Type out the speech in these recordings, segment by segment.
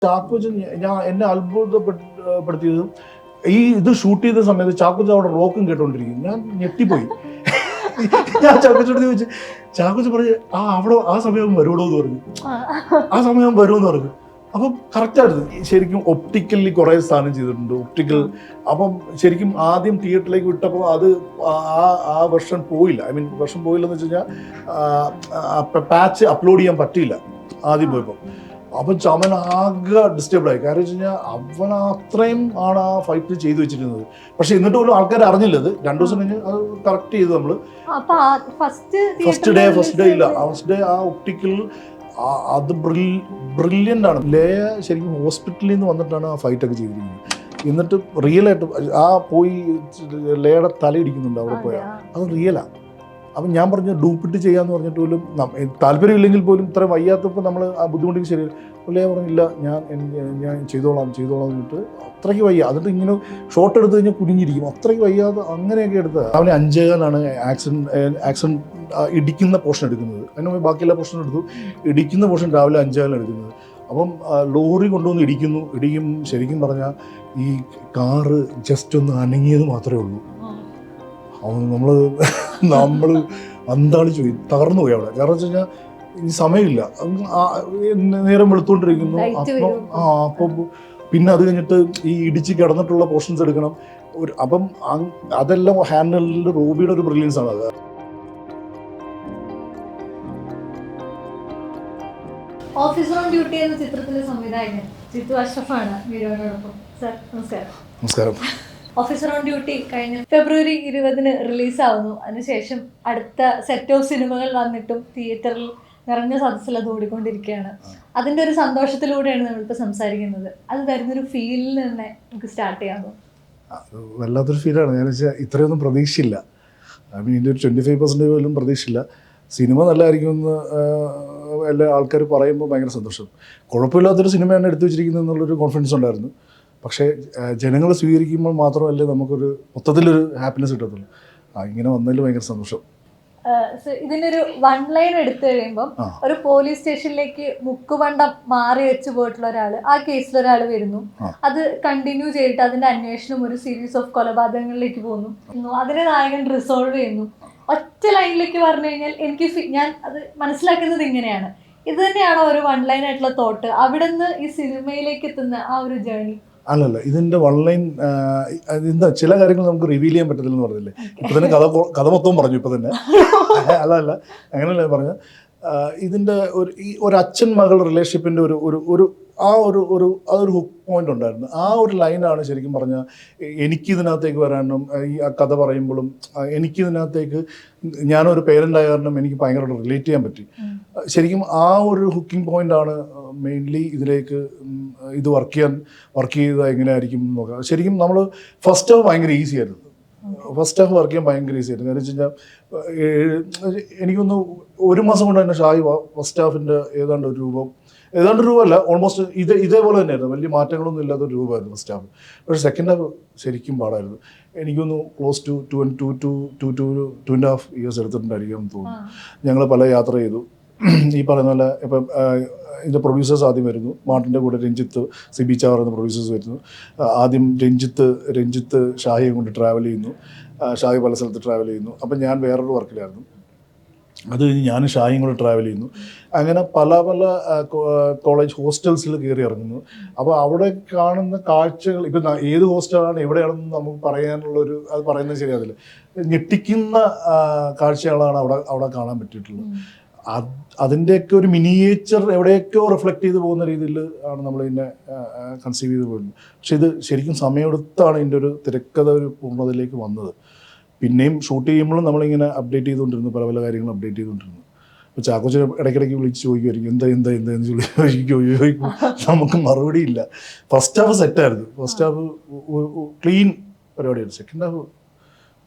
ചാക്കോച്ചൻ എന്നെ അത്ഭുതപ്പെടുത്തിയത് ഇത് ഷൂട്ട് ചെയ്ത സമയത്ത് ചാക്കോച്ചൻ അവിടെ റോക്കും കേട്ടോണ്ടിരിക്കും. ഞാൻ ഞെട്ടിപ്പോയി. ഞാൻ ചാക്കോച്ചോട് ചോദിച്ചു, ചാക്കോച്ചൻ പറഞ്ഞു അവിടെ ആ സമയം വരുമോ എന്ന് പറഞ്ഞു. ആ സമയം വരുമെന്ന് പറഞ്ഞു. അപ്പം കറക്റ്റായിരുന്നു. ശരിക്കും ഒപ്റ്റിക്കലി കുറേ സാധനം ചെയ്തിട്ടുണ്ട്. അപ്പം ശരിക്കും ആദ്യം തിയേറ്ററിലേക്ക് വിട്ടപ്പോൾ അത് ആ വെർഷൻ പോയില്ല. വെർഷൻ പോയില്ലെന്ന് വെച്ച് കഴിഞ്ഞാൽ പാച്ച് അപ്ലോഡ് ചെയ്യാൻ പറ്റിയില്ല ആദ്യം പോയപ്പോൾ. അപ്പം ചമൻ ആകെ ഡിസ്റ്റർബ്ഡായി. കാരണം വെച്ച് കഴിഞ്ഞാൽ അവൻ അത്രയും ആണ് ആ ഫൈറ്റ് ചെയ്തു വെച്ചിരുന്നത്. പക്ഷെ എന്നിട്ട് പോലും ആൾക്കാർ അറിഞ്ഞില്ല. അത് 2 ദിവസം കഴിഞ്ഞ് അത് കറക്റ്റ് ചെയ്തു നമ്മള്. ഫസ്റ്റ് ഡേ ഇല്ല. ഫസ്റ്റ് ഡേ ആ ഒപ്റ്റിക്കൽ അത് ബ്രില്യൻ്റ് ആണ്. ലേയ ശരിക്കും ഹോസ്പിറ്റലിൽ നിന്ന് വന്നിട്ടാണ് ആ ഫൈറ്റൊക്കെ ചെയ്തിരിക്കുന്നത്. എന്നിട്ട് റിയലായിട്ട് പോയി ലേയുടെ തല ഇടിക്കുന്നുണ്ട് അവിടെ പോയാൽ. അത് റിയലാണ്. അപ്പം ഞാൻ പറഞ്ഞു ഡൂപ്പിട്ട് ചെയ്യാന്ന് പറഞ്ഞിട്ട് പോലും താല്പര്യമില്ലെങ്കിൽ പോലും ഇത്ര വയ്യാത്തപ്പോൾ നമ്മൾ ആ ബുദ്ധിമുട്ടിക്ക് ശരിയല്ല. പുള്ളിയെ പറഞ്ഞില്ല, ഞാൻ ചെയ്തോളാം എന്നിട്ട് അത്രയ്ക്ക് വയ്യ. എന്നിട്ട് ഇങ്ങനെ ഷോട്ട് എടുത്ത് കഴിഞ്ഞാൽ കുനിഞ്ഞിരിക്കും. അത്രയ്ക്ക് വയ്യാതെ അങ്ങനെയൊക്കെ എടുത്തത്. രാവിലെ 5:15 ആക്സിഡൻറ്റ് ഇടിക്കുന്ന പോർഷൻ എടുക്കുന്നത്. അതിന് ബാക്കിയെല്ലാ പോർഷൻ എടുത്തു. ഇടിക്കുന്ന പോർഷൻ രാവിലെ 5:15 എടുക്കുന്നത്. അപ്പം ലോറി കൊണ്ടുവന്ന് ഇടിക്കും. ശരിക്കും പറഞ്ഞാൽ ഈ കാറ് ജസ്റ്റ് ഒന്ന് അനങ്ങിയത് മാത്രമേ ഉള്ളൂ. നമ്മൾ അന്താളിച്ച് പോയി, തകർന്നു പോയി അവിടെ. കാരണം വെച്ച് കഴിഞ്ഞാൽ ഈ സമയമില്ല, നേരം വെളുത്തോണ്ടിരിക്കുന്നു. അപ്പം പിന്നെ അത് കഴിഞ്ഞിട്ട് ഈ ഇടിച്ച് കിടന്നിട്ടുള്ള പോർഷൻസ് എടുക്കണം. അപ്പം അതെല്ലാം ഹാൻഡിലിൽ റൂബിയുടെ ഒരു ബ്രില്യൻസ് ആണ് അത്. ഓഫീസർ ഓൺ ഡ്യൂട്ടി എന്ന ചിത്രത്തിലെ സംവിധായകൻ ജിത്തു അഷ്റഫാണ് വീഡിയോയോടൊപ്പം. സർ നമസ്കാരം. നമസ്കാരം. ഓഫീസർ ഓൺ ഡ്യൂട്ടി കഴിഞ്ഞ ഫെബ്രുവരി 20 റിലീസാവുന്നു. അതിനുശേഷം അടുത്ത സെറ്റ് ഓഫ് സിനിമകൾ വന്നിട്ടും തിയേറ്ററിൽ നിറഞ്ഞ സദസ്സിൽ അത് ഓടിക്കൊണ്ടിരിക്കുകയാണ്. അതിൻ്റെ ഒരു സന്തോഷത്തിലൂടെയാണ് നമ്മളിപ്പോൾ സംസാരിക്കുന്നത്. അത് തരുന്നൊരു ഫീലിൽ തന്നെ നമുക്ക് സ്റ്റാർട്ട് ചെയ്യാമോ? വല്ലാത്തൊരു ഫീലാണ്. ഞാൻ വെച്ചാൽ ഇത്രയൊന്നും പ്രതീക്ഷയില്ല. ഇതിൻ്റെ ഒരു 25% പോലും പ്രതീക്ഷയില്ല. സിനിമ നല്ലതായിരിക്കുമെന്ന് എല്ലാ ആൾക്കാർ പറയുമ്പോൾ ഭയങ്കര സന്തോഷം. കുഴപ്പമില്ലാത്തൊരു സിനിമയാണ് എടുത്തു വെച്ചിരിക്കുന്നത് എന്നുള്ളൊരു കോൺഫിഡൻസ് ഉണ്ടായിരുന്നു. പക്ഷേ ജനങ്ങൾ സ്വീകരിക്കുമ്പോൾ മാത്രമല്ലേ നമുക്കൊരു മൊത്തത്തിലൊരു ഹാപ്പിനെസ് കിട്ടത്തുള്ളൂ. ഇങ്ങനെ വന്നതിൽ ഭയങ്കര സന്തോഷം. ഇതിനൊരു 1 ലൈൻ എടുത്തു കഴിയുമ്പം ഒരു പോലീസ് സ്റ്റേഷനിലേക്ക് മുക്കുപണ്ടം മാറി വെച്ച് പോയിട്ടുള്ള ഒരാൾ, ആ കേസിൽ ഒരാൾ വരുന്നു. അത് കണ്ടിന്യൂ ചെയ്തിട്ട് അതിന്റെ അന്വേഷണം ഒരു സീരീസ് ഓഫ് കൊലപാതകങ്ങളിലേക്ക് പോകുന്നു. അതിനെ നായകൻ റിസോൾവ് ചെയ്യുന്നു. ഒറ്റ ലൈനിലേക്ക് പറഞ്ഞു കഴിഞ്ഞാൽ ഞാൻ അത് മനസ്സിലാക്കുന്നത് ഇങ്ങനെയാണ്. ഇത് തന്നെയാണോ ഒരു 1 ലൈൻ ആയിട്ടുള്ള തോട്ട്? അവിടെ നിന്ന് ഈ സിനിമയിലേക്ക് എത്തുന്ന ആ ഒരു ജേർണി? അല്ലല്ല, ഇതിൻ്റെ 1 ലൈൻ എന്താ, ചില കാര്യങ്ങൾ നമുക്ക് റിവീൽ ചെയ്യാൻ പറ്റത്തില്ലെന്ന് പറഞ്ഞില്ലേ. ഇപ്പം തന്നെ കഥ മൊത്തം പറഞ്ഞു. ഇപ്പം തന്നെ അല്ല അങ്ങനെയല്ല പറഞ്ഞത്. ഇതിൻ്റെ ഒരു അച്ഛൻ മകൾ റിലേഷൻഷിപ്പിൻ്റെ അതൊരു ഹുക്ക് പോയിന്റ് ഉണ്ടായിരുന്നു. ആ ഒരു ലൈനാണ് ശരിക്കും പറഞ്ഞാൽ എനിക്കിതിനകത്തേക്ക് വരാനും ഈ കഥ പറയുമ്പോഴും എനിക്കിതിനകത്തേക്ക് ഞാനൊരു പേരൻ്റായ കാരണം എനിക്ക് ഭയങ്കരമായിട്ട് റിലേറ്റ് ചെയ്യാൻ പറ്റി. ശരിക്കും ആ ഒരു ഹുക്കിംഗ് പോയിൻ്റാണ് മെയിൻലി ഇതിലേക്ക് ഇത് വർക്ക് ചെയ്തത് എങ്ങനെയായിരിക്കും നോക്കാം. ശരിക്കും നമ്മൾ ഫസ്റ്റ് ഹാഫ് ഭയങ്കര ഈസി ആയിരുന്നു. ഫസ്റ്റ് ഹാഫ് വർക്ക് ചെയ്യാൻ ഭയങ്കര ഈസി ആയിരുന്നു. കാരണം വെച്ച് കഴിഞ്ഞാൽ എനിക്കൊന്ന് 1 മാസം കൊണ്ട് തന്നെ ഷായി ഫസ്റ്റ് ഹാഫിൻ്റെ ഏതാണ്ട് രൂപമല്ല, ഓൾമോസ്റ്റ് ഇതേപോലെ തന്നെയായിരുന്നു. വലിയ മാറ്റങ്ങളൊന്നും ഇല്ലാത്തൊരു രൂപമായിരുന്നു ഫസ്റ്റ് ഹാഫ്. പക്ഷേ സെക്കൻഡ് ഹാഫ് ശരിക്കും പാടായിരുന്നു. എനിക്കൊന്ന് ക്ലോസ് ടു 2.5 ഇയേഴ്സ് എടുത്തിട്ടുണ്ടായിരിക്കും തോന്നുന്നു. ഞങ്ങൾ പല യാത്ര ചെയ്തു. ഈ പറയുന്ന പോലെ ഇപ്പം ഇതിൻ്റെ പ്രൊഡ്യൂസേഴ്സ് ആദ്യം വരുന്നു. മാർട്ടിൻ്റെ കൂടെ രഞ്ജിത്ത്, സിബി ചാവർ എന്ന പ്രൊഡ്യൂസേഴ്സ് വരുന്നു. ആദ്യം രഞ്ജിത്ത് ഷാഹിയെ കൊണ്ട് ട്രാവൽ ചെയ്യുന്നു. ഷാഹി പല സ്ഥലത്ത് ട്രാവൽ ചെയ്യുന്നു. അപ്പം ഞാൻ വേറൊരു വർക്കിലായിരുന്നു. അത് കഴിഞ്ഞ് ഞാനും ഷാഹിയും കൂടെ ട്രാവൽ ചെയ്യുന്നു. അങ്ങനെ പല കോളേജ് ഹോസ്റ്റൽസിൽ കയറി ഇറങ്ങുന്നു. അപ്പോൾ അവിടെ കാണുന്ന കാഴ്ചകൾ, ഇപ്പം ഏത് ഹോസ്റ്റലാണ് എവിടെയാണെന്ന് നമുക്ക് പറയാനുള്ളൊരു, അത് പറയുന്നത് ശരിയാവില്ല. ഞെട്ടിക്കുന്ന കാഴ്ചകളാണ് അവിടെ കാണാൻ പറ്റിയിട്ടുള്ളത്. അതിൻ്റെയൊക്കെ ഒരു മിനിയേച്ചർ എവിടെയൊക്കെയോ റിഫ്ലക്റ്റ് ചെയ്ത് പോകുന്ന രീതിയിൽ ആണ് നമ്മൾ ഇതിനെ കൺസീവ് ചെയ്ത് പോയിരുന്നത്. പക്ഷെ ഇത് ശരിക്കും സമയമെടുത്താണ് ഇതിൻ്റെ ഒരു തിരക്കഥ ഒരു പൂർണ്ണതയിലേക്ക് വന്നത്. പിന്നെയും ഷൂട്ട് ചെയ്യുമ്പോഴും നമ്മളിങ്ങനെ അപ്ഡേറ്റ് ചെയ്തുകൊണ്ടിരുന്നു, പല കാര്യങ്ങളും അപ്ഡേറ്റ് ചെയ്തുകൊണ്ടിരുന്നു. അപ്പോൾ ചാക്കോച്ചൻ ഇടയ്ക്കിടയ്ക്ക് വിളിച്ച് ചോദിക്കുമായിരിക്കും, എന്താ ചോദിക്കും. നമുക്ക് മറുപടി ഇല്ല. ഫസ്റ്റ് ഹാഫ് സെറ്റായിരുന്നു. ഫസ്റ്റ് ഹാഫ് ക്ലീൻ പരിപാടിയായിരുന്നു. സെക്കൻഡ് ഹാഫ്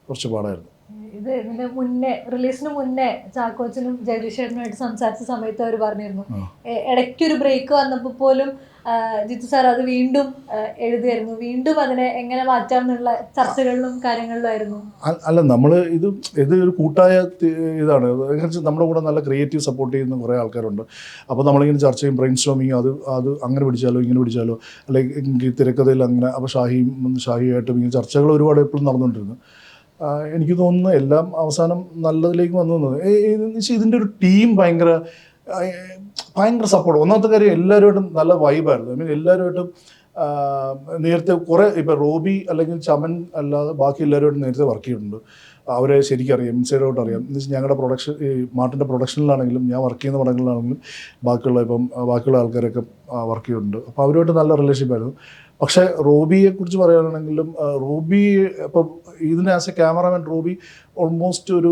കുറച്ച് പാടായിരുന്നു. ഇതിന്റെ മുന്നേ, റിലീസിന് മുന്നേ ചാക്കോച്ചനും ജഗദീഷ് ചേട്ടനുമായിട്ട് സംസാരിച്ച സമയത്ത് അവർ പറഞ്ഞിരുന്നു, ഇടയ്ക്കൊരു ബ്രേക്ക് വന്നപ്പോൾ പോലും ജിത്തു സാർ അത് വീണ്ടും എഴുതിയായിരുന്നു, വീണ്ടും അതിനെ എങ്ങനെ മാറ്റാം എന്നുള്ള ചർച്ചകളിലും കാര്യങ്ങളിലായിരുന്നു. അല്ല, നമ്മൾ ഇത് ഒരു കൂട്ടായ ഇതാണ്. നമ്മുടെ കൂടെ നല്ല ക്രിയേറ്റീവ് സപ്പോർട്ട് ചെയ്യുന്ന കുറേ ആൾക്കാരുണ്ട്. അപ്പോൾ നമ്മളിങ്ങനെ ചർച്ച ചെയ്യും, ബ്രെയിൻ സ്റ്റോമിങ്, അത് അങ്ങനെ പിടിച്ചാലോ ഇങ്ങനെ പിടിച്ചാലോ, അല്ലെങ്കിൽ തിരക്കഥയിൽ അങ്ങനെ. അപ്പോൾ ഷാഹിയായിട്ടും ഇങ്ങനെ ചർച്ചകൾ ഒരുപാട് എപ്പോഴും നടന്നുകൊണ്ടിരുന്നു. എനിക്ക് തോന്നുന്നു എല്ലാം അവസാനം നല്ലതിലേക്ക് വന്നു തോന്നുന്നത്. ഇതിൻ്റെ ഒരു ടീം ഭയങ്കര സപ്പോർട്ട്. ഒന്നാമത്തെ കാര്യം എല്ലാവരുമായിട്ടും നല്ല വൈബായിരുന്നു. ഐ മീൻ എല്ലാവരുമായിട്ടും നേരത്തെ കുറേ ഇപ്പോൾ റോബി അല്ലെങ്കിൽ ചമൻ അല്ലാതെ ബാക്കി എല്ലാവരുമായിട്ടും നേരത്തെ വർക്ക് ചെയ്തിട്ടുണ്ട്. അവരെ ശരിക്കും അറിയാം, ഇൻസൈഡൗട്ട് അറിയാം. എന്ന് വെച്ചാൽ ഞങ്ങളുടെ പ്രൊഡക്ഷൻ, ഈ മാർട്ടിൻ്റെ പ്രൊഡക്ഷനിലാണെങ്കിലും ഞാൻ വർക്ക് ചെയ്യുന്ന പടങ്ങളിലാണെങ്കിലും ബാക്കിയുള്ള ആൾക്കാരൊക്കെ വർക്ക് ചെയ്തിട്ടുണ്ട്. അപ്പോൾ അവരുമായിട്ട് നല്ല റിലേഷൻഷിപ്പായിരുന്നു. പക്ഷേ റോബിയെക്കുറിച്ച് പറയുകയാണെങ്കിലും റോബി ഇപ്പം ഇതിന് as a cameraman Roby almost ഒരു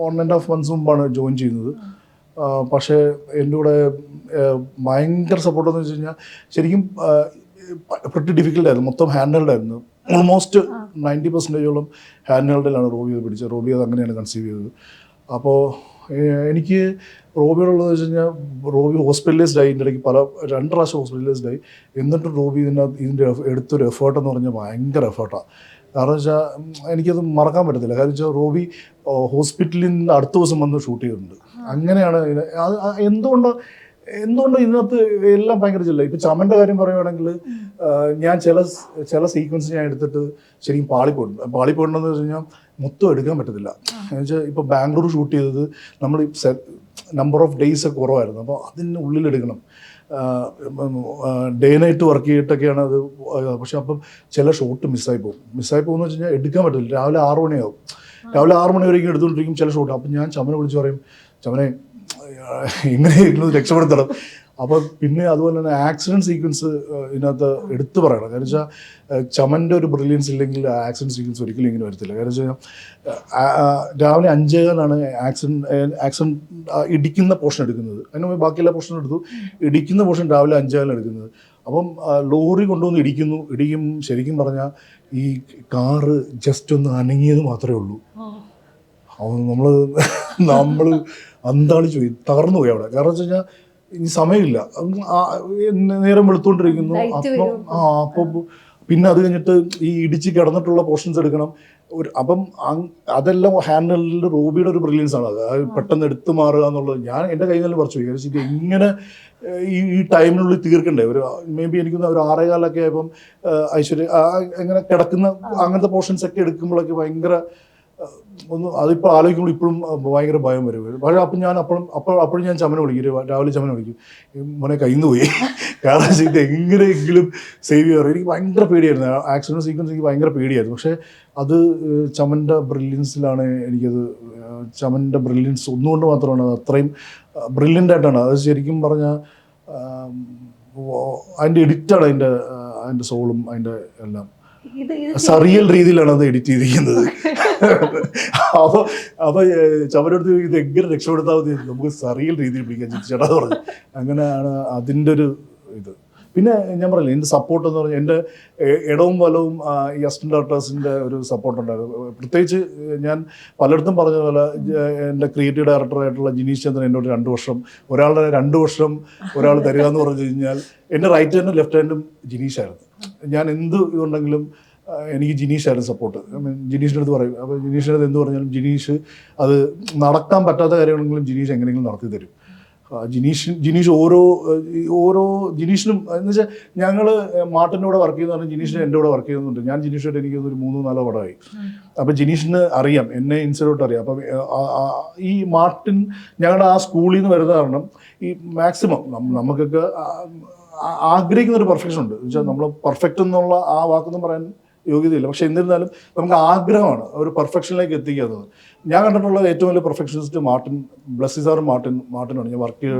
1.5 months മുമ്പാണ് ജോയിൻ ചെയ്യുന്നത്. പക്ഷേ എൻ്റെ കൂടെ ഭയങ്കര സപ്പോർട്ടെന്ന് വെച്ച് കഴിഞ്ഞാൽ ശരിക്കും പ്രിറ്റി ഡിഫിക്കൽട്ടായിരുന്നു. മൊത്തം ഹാൻഡ് ഹെൽഡായിരുന്നു. ഓൾമോസ്റ്റ് 90% ഹാൻഡ് ഹെൽഡിലാണ് റോബി അത് പിടിച്ചത്. റോബി അത് അങ്ങനെയാണ് കൺസീവ് ചെയ്തത്. അപ്പോൾ എനിക്ക് റോബിയോടുള്ളത് വെച്ച് കഴിഞ്ഞാൽ റോബി ഹോസ്പിറ്റലൈസ്ഡ് ആയി, ഇതിൻ്റെ ഇടയ്ക്ക് 2 പ്രാവശ്യം ഹോസ്പിറ്റലൈസ്ഡ് ആയി. എന്നിട്ടും റോബി ഇതിൻ്റെ എടുത്തൊരു എഫേർട്ടെന്ന് പറഞ്ഞാൽ ഭയങ്കര എഫേർട്ടാണ്. കാരണം വെച്ചാൽ എനിക്കത് മറക്കാൻ പറ്റത്തില്ല. കാരണം വെച്ചാൽ റോബി ഹോസ്പിറ്റലിൽ നിന്ന് അടുത്ത ദിവസം വന്ന് ഷൂട്ട് ചെയ്തിട്ടുണ്ട്. അങ്ങനെയാണ് അത്. എന്തുകൊണ്ട് ഇതിനകത്ത് എല്ലാം ഭയങ്കര ചില്ല. ഇപ്പം ചമൻ്റെ കാര്യം പറയുകയാണെങ്കിൽ ഞാൻ ചില സീക്വൻസ് ഞാൻ എടുത്തിട്ട് ശരിക്കും പാളിപ്പോയിട്ടുണ്ടെന്ന് വെച്ച് കഴിഞ്ഞാൽ മൊത്തം എടുക്കാൻ പറ്റത്തില്ല. എന്ന് വെച്ചാൽ ഇപ്പോൾ ബാംഗ്ലൂർ ഷൂട്ട് ചെയ്തത് നമ്മൾ നമ്പർ ഓഫ് ഡേയ്സ് ഒക്കെ കുറവായിരുന്നു. അപ്പോൾ അതിന് ഉള്ളിലെടുക്കണം. ഡേ നൈറ്റ് വർക്ക് ചെയ്തിട്ടൊക്കെയാണ് അത്. പക്ഷെ അപ്പം ചില ഷോട്ട് മിസ്സായി പോകുമെന്ന് വെച്ച് കഴിഞ്ഞാൽ എടുക്കാൻ പറ്റില്ല. രാവിലെ 6 മണിയാവും. രാവിലെ 6 മണി വരെയും എടുത്തുകൊണ്ടിരിക്കും ചില ഷോട്ട്. അപ്പം ഞാൻ ചമനെ വിളിച്ച് പറയും, ചമനെ എങ്ങനെയെങ്കിലും രക്ഷപ്പെടുത്തണം. അപ്പോൾ പിന്നെ അതുപോലെ തന്നെ ആക്സിഡൻറ്റ് സീക്വൻസ് ഇതിനകത്ത് എടുത്തു പറയണം. കാരണം വെച്ചാൽ ചമൻ്റെ ഒരു ബ്രില്യൻസ് ഇല്ലെങ്കിൽ ആക്സിഡൻറ്റ് സീക്വൻസ് ഒരിക്കലും ഇങ്ങനെ വരത്തില്ല. കാരണം വെച്ച് കഴിഞ്ഞാൽ രാവിലെ 5:15 ആക്സിഡൻറ്റ് ഇടിക്കുന്ന പോർഷൻ എടുക്കുന്നത്. അതിന് ബാക്കിയെല്ലാ പോർഷനും എടുത്തു. ഇടിക്കുന്ന പോർഷൻ രാവിലെ 5:15 എടുക്കുന്നത്. അപ്പം ലോറി കൊണ്ടുവന്ന് ഇടിക്കും. ശരിക്കും പറഞ്ഞാൽ ഈ കാറ് ജസ്റ്റ് ഒന്ന് അനങ്ങിയത് മാത്രമേ ഉള്ളൂ. നമ്മൾ അന്താളിച്ചു പോയി, തകർന്നു പോയി അവിടെ. കാരണം വെച്ച് കഴിഞ്ഞാൽ ഇനി സമയമില്ല, നേരം വെളുത്തോണ്ടിരിക്കുന്നു. അപ്പം പിന്നെ അത് കഴിഞ്ഞിട്ട് ഈ ഇടിച്ച് കിടന്നിട്ടുള്ള പോർഷൻസ് എടുക്കണം. അപ്പം അതെല്ലാം ഹാൻഡിലിൽ റോബിയുടെ ഒരു ബ്രില്യൻസ് ആണ്. അത് പെട്ടെന്ന് എടുത്തു മാറുക എന്നുള്ളത് ഞാൻ എൻ്റെ കയ്യിൽ നിന്ന് പറിച്ചു പോയി. കാരണം എങ്ങനെ ഈ ടൈമിനുള്ളിൽ തീർക്കണ്ടേ. മേ ബി എനിക്കൊന്ന് ഒരു 6:15 ആയപ്പം ഐശ്വര്യ എങ്ങനെ കിടക്കുന്ന അങ്ങനത്തെ പോർഷൻസ് ഒക്കെ എടുക്കുമ്പോഴൊക്കെ ഭയങ്കര അതിപ്പോൾ ആലോചിക്കുമ്പോൾ ഇപ്പോഴും ഭയങ്കര ഭയം വരും. പക്ഷേ അപ്പോഴും ഞാൻ ചമനെ വിളിക്കും, രാവിലെ ചമനെ വിളിക്കും, മോനെ കയ്യിൽ പോയി. കാരണം ഇത് എങ്ങനെയെങ്കിലും സേവ് ചെയ്യാറ്. എനിക്ക് ഭയങ്കര പേടിയായിരുന്നു. ആക്സിഡൻറ്റ് സീക്വൻസ് എനിക്ക് ഭയങ്കര പേടിയായിരുന്നു. പക്ഷേ അത് ചമൻ്റെ ബ്രില്യൻസിലാണ് എനിക്കത്. ചമൻ്റെ ബ്രില്യൻസ് ഒന്നുകൊണ്ട് മാത്രമാണ് അത് അത്രയും ബ്രില്യൻ്റ് ആയിട്ടാണ് അത്. ശരിക്കും പറഞ്ഞാൽ അതിൻ്റെ എഡിറ്റാണ് അതിൻ്റെ സോളും അതിൻ്റെ എല്ലാം സറിയൽ രീതിയിലാണ് അത് എഡിറ്റ് ചെയ്തിരിക്കുന്നത്. അപ്പോൾ ചമരെടുത്ത് ഇത് എങ്ങനെ രക്ഷപ്പെടുത്താൻ മതി, നമുക്ക് സറിയൽ രീതിയിൽ പിടിക്കാൻ ചേട്ടാ പറഞ്ഞു. അങ്ങനെയാണ് അതിൻ്റെ ഒരു ഇത്. പിന്നെ ഞാൻ പറഞ്ഞില്ലേ, എൻ്റെ സപ്പോർട്ട് എന്ന് പറഞ്ഞാൽ എൻ്റെ ഇടവും വലവും ഈ അസിസ്റ്റന്റ് ഡയറക്ടേഴ്സിൻ്റെ ഒരു സപ്പോർട്ട് ഉണ്ടായിരുന്നു. പ്രത്യേകിച്ച് ഞാൻ പലയിടത്തും പറഞ്ഞ പോലെ എൻ്റെ ക്രിയേറ്റീവ് ഡയറക്ടറായിട്ടുള്ള ജിനീഷ് ചന്ദ്രൻ എന്നോട് 2 വർഷം, ഒരാളുടെ 2 വർഷം ഒരാൾ തരിക എന്ന് പറഞ്ഞു കഴിഞ്ഞാൽ എൻ്റെ റൈറ്റ് ഹാൻഡും ലെഫ്റ്റ് ഹാൻഡും ജിനീഷായിരുന്നു. ഞാൻ എന്ത് ഇതുണ്ടെങ്കിലും എനിക്ക് ജിനീഷായിരുന്നു സപ്പോർട്ട്. ജിനീഷിൻ്റെ അടുത്ത് പറയും. അപ്പോൾ ജിനീഷിൻ്റെ അടുത്ത് എന്ത് പറഞ്ഞാലും ജിനീഷ് അത് നടക്കാൻ പറ്റാത്ത കാര്യങ്ങളെങ്കിലും ജിനീഷ് എങ്ങനെയെങ്കിലും നടത്തി തരും. ജിനീഷ് ഓരോ ജിനീഷിനും എന്ന് വെച്ചാൽ ഞങ്ങൾ മാർട്ടിൻ്റെ കൂടെ വർക്ക് ചെയ്യുന്ന പറഞ്ഞാൽ ജിനീഷിന് എൻ്റെ കൂടെ വർക്ക് ചെയ്യുന്നുണ്ട്. ഞാൻ ജിനീഷായിട്ട് എനിക്ക് ഒരു 3-4 പടമായി. അപ്പം ജിനീഷിന് അറിയാം, എന്നെ ഇൻസൈഡോട്ട് അറിയാം. അപ്പം ഈ മാർട്ടിൻ ഞങ്ങളുടെ ആ സ്കൂളിൽ നിന്ന് വരുന്ന കാരണം ഈ മാക്സിമം നമുക്കൊക്കെ ആഗ്രഹിക്കുന്ന ഒരു പെർഫെക്ഷൻ ഉണ്ട്. എന്ന് വെച്ചാൽ നമ്മൾ പെർഫെക്റ്റ് എന്നുള്ള ആ വാക്കൊന്നും പറയാൻ യോഗ്യതയില്ല. പക്ഷെ എന്നിരുന്നാലും നമുക്ക് ആഗ്രഹമാണ് ഒരു പെർഫെക്ഷനിലേക്ക് എത്തിക്കുന്നത്. ഞാൻ കണ്ടിട്ടുള്ള ഏറ്റവും വലിയ പെർഫെക്ഷനിസ്റ്റ് മാർട്ടിൻ, ബ്ലസ്സി സാറും മാർട്ടിനാണ് ഞാൻ വർക്ക് ചെയ്ത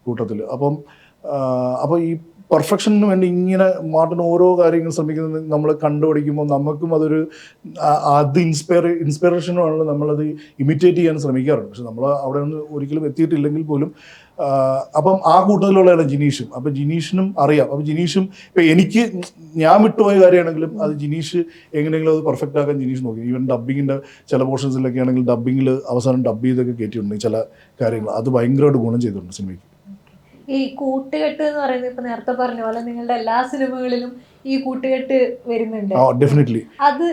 കൂട്ടത്തിൽ. അപ്പോൾ ഈ പെർഫെക്ഷന് വേണ്ടി ഇങ്ങനെ മാർട്ടിന് ഓരോ കാര്യങ്ങൾ ശ്രമിക്കുന്നത് നമ്മൾ കണ്ടുപിടിക്കുമ്പോൾ നമുക്കും അതൊരു ഇൻസ്പിറേഷനുമാണ്. നമ്മളത് ഇമിറ്റേറ്റ് ചെയ്യാൻ ശ്രമിക്കാറുണ്ട്. പക്ഷെ നമ്മൾ അവിടെ നിന്ന് ഒരിക്കലും എത്തിയിട്ടില്ലെങ്കിൽ പോലും അപ്പം ആ കൂട്ടത്തിലുള്ളതാണ് ജിനീഷും. അപ്പം ജിനീഷിനും അറിയാം. അപ്പം ജിനീഷും ഇപ്പം ഞാൻ വിട്ടുപോയ കാര്യമാണെങ്കിലും അത് ജിനീഷ് എങ്ങനെയെങ്കിലും അത് പെർഫെക്റ്റ് ആക്കാൻ ജിനീഷ് നോക്കി. ഈവൻ ഡബ്ബിങ്ങിൻ്റെ ചില പോർഷൻസിലൊക്കെ ആണെങ്കിൽ ഡബ്ബിങ്ങിൽ അവസാനം ഡബ് ചെയ്തൊക്കെ കയറ്റിയിട്ടുണ്ട് ചില കാര്യങ്ങൾ. അത് ഭയങ്കരമായിട്ട് ഗുണം ചെയ്തിട്ടുണ്ട് സിനിമയ്ക്ക്. ഈ കൂട്ടുകെട്ട് എന്ന് പറയുന്നത് ഇപ്പൊ നേരത്തെ പറഞ്ഞ പോലെ നിങ്ങളുടെ എല്ലാ സിനിമകളിലും ഈ കൂട്ടുകെട്ട് വരുന്നുണ്ട്. ഡെഫിനറ്റ്ലി. അത്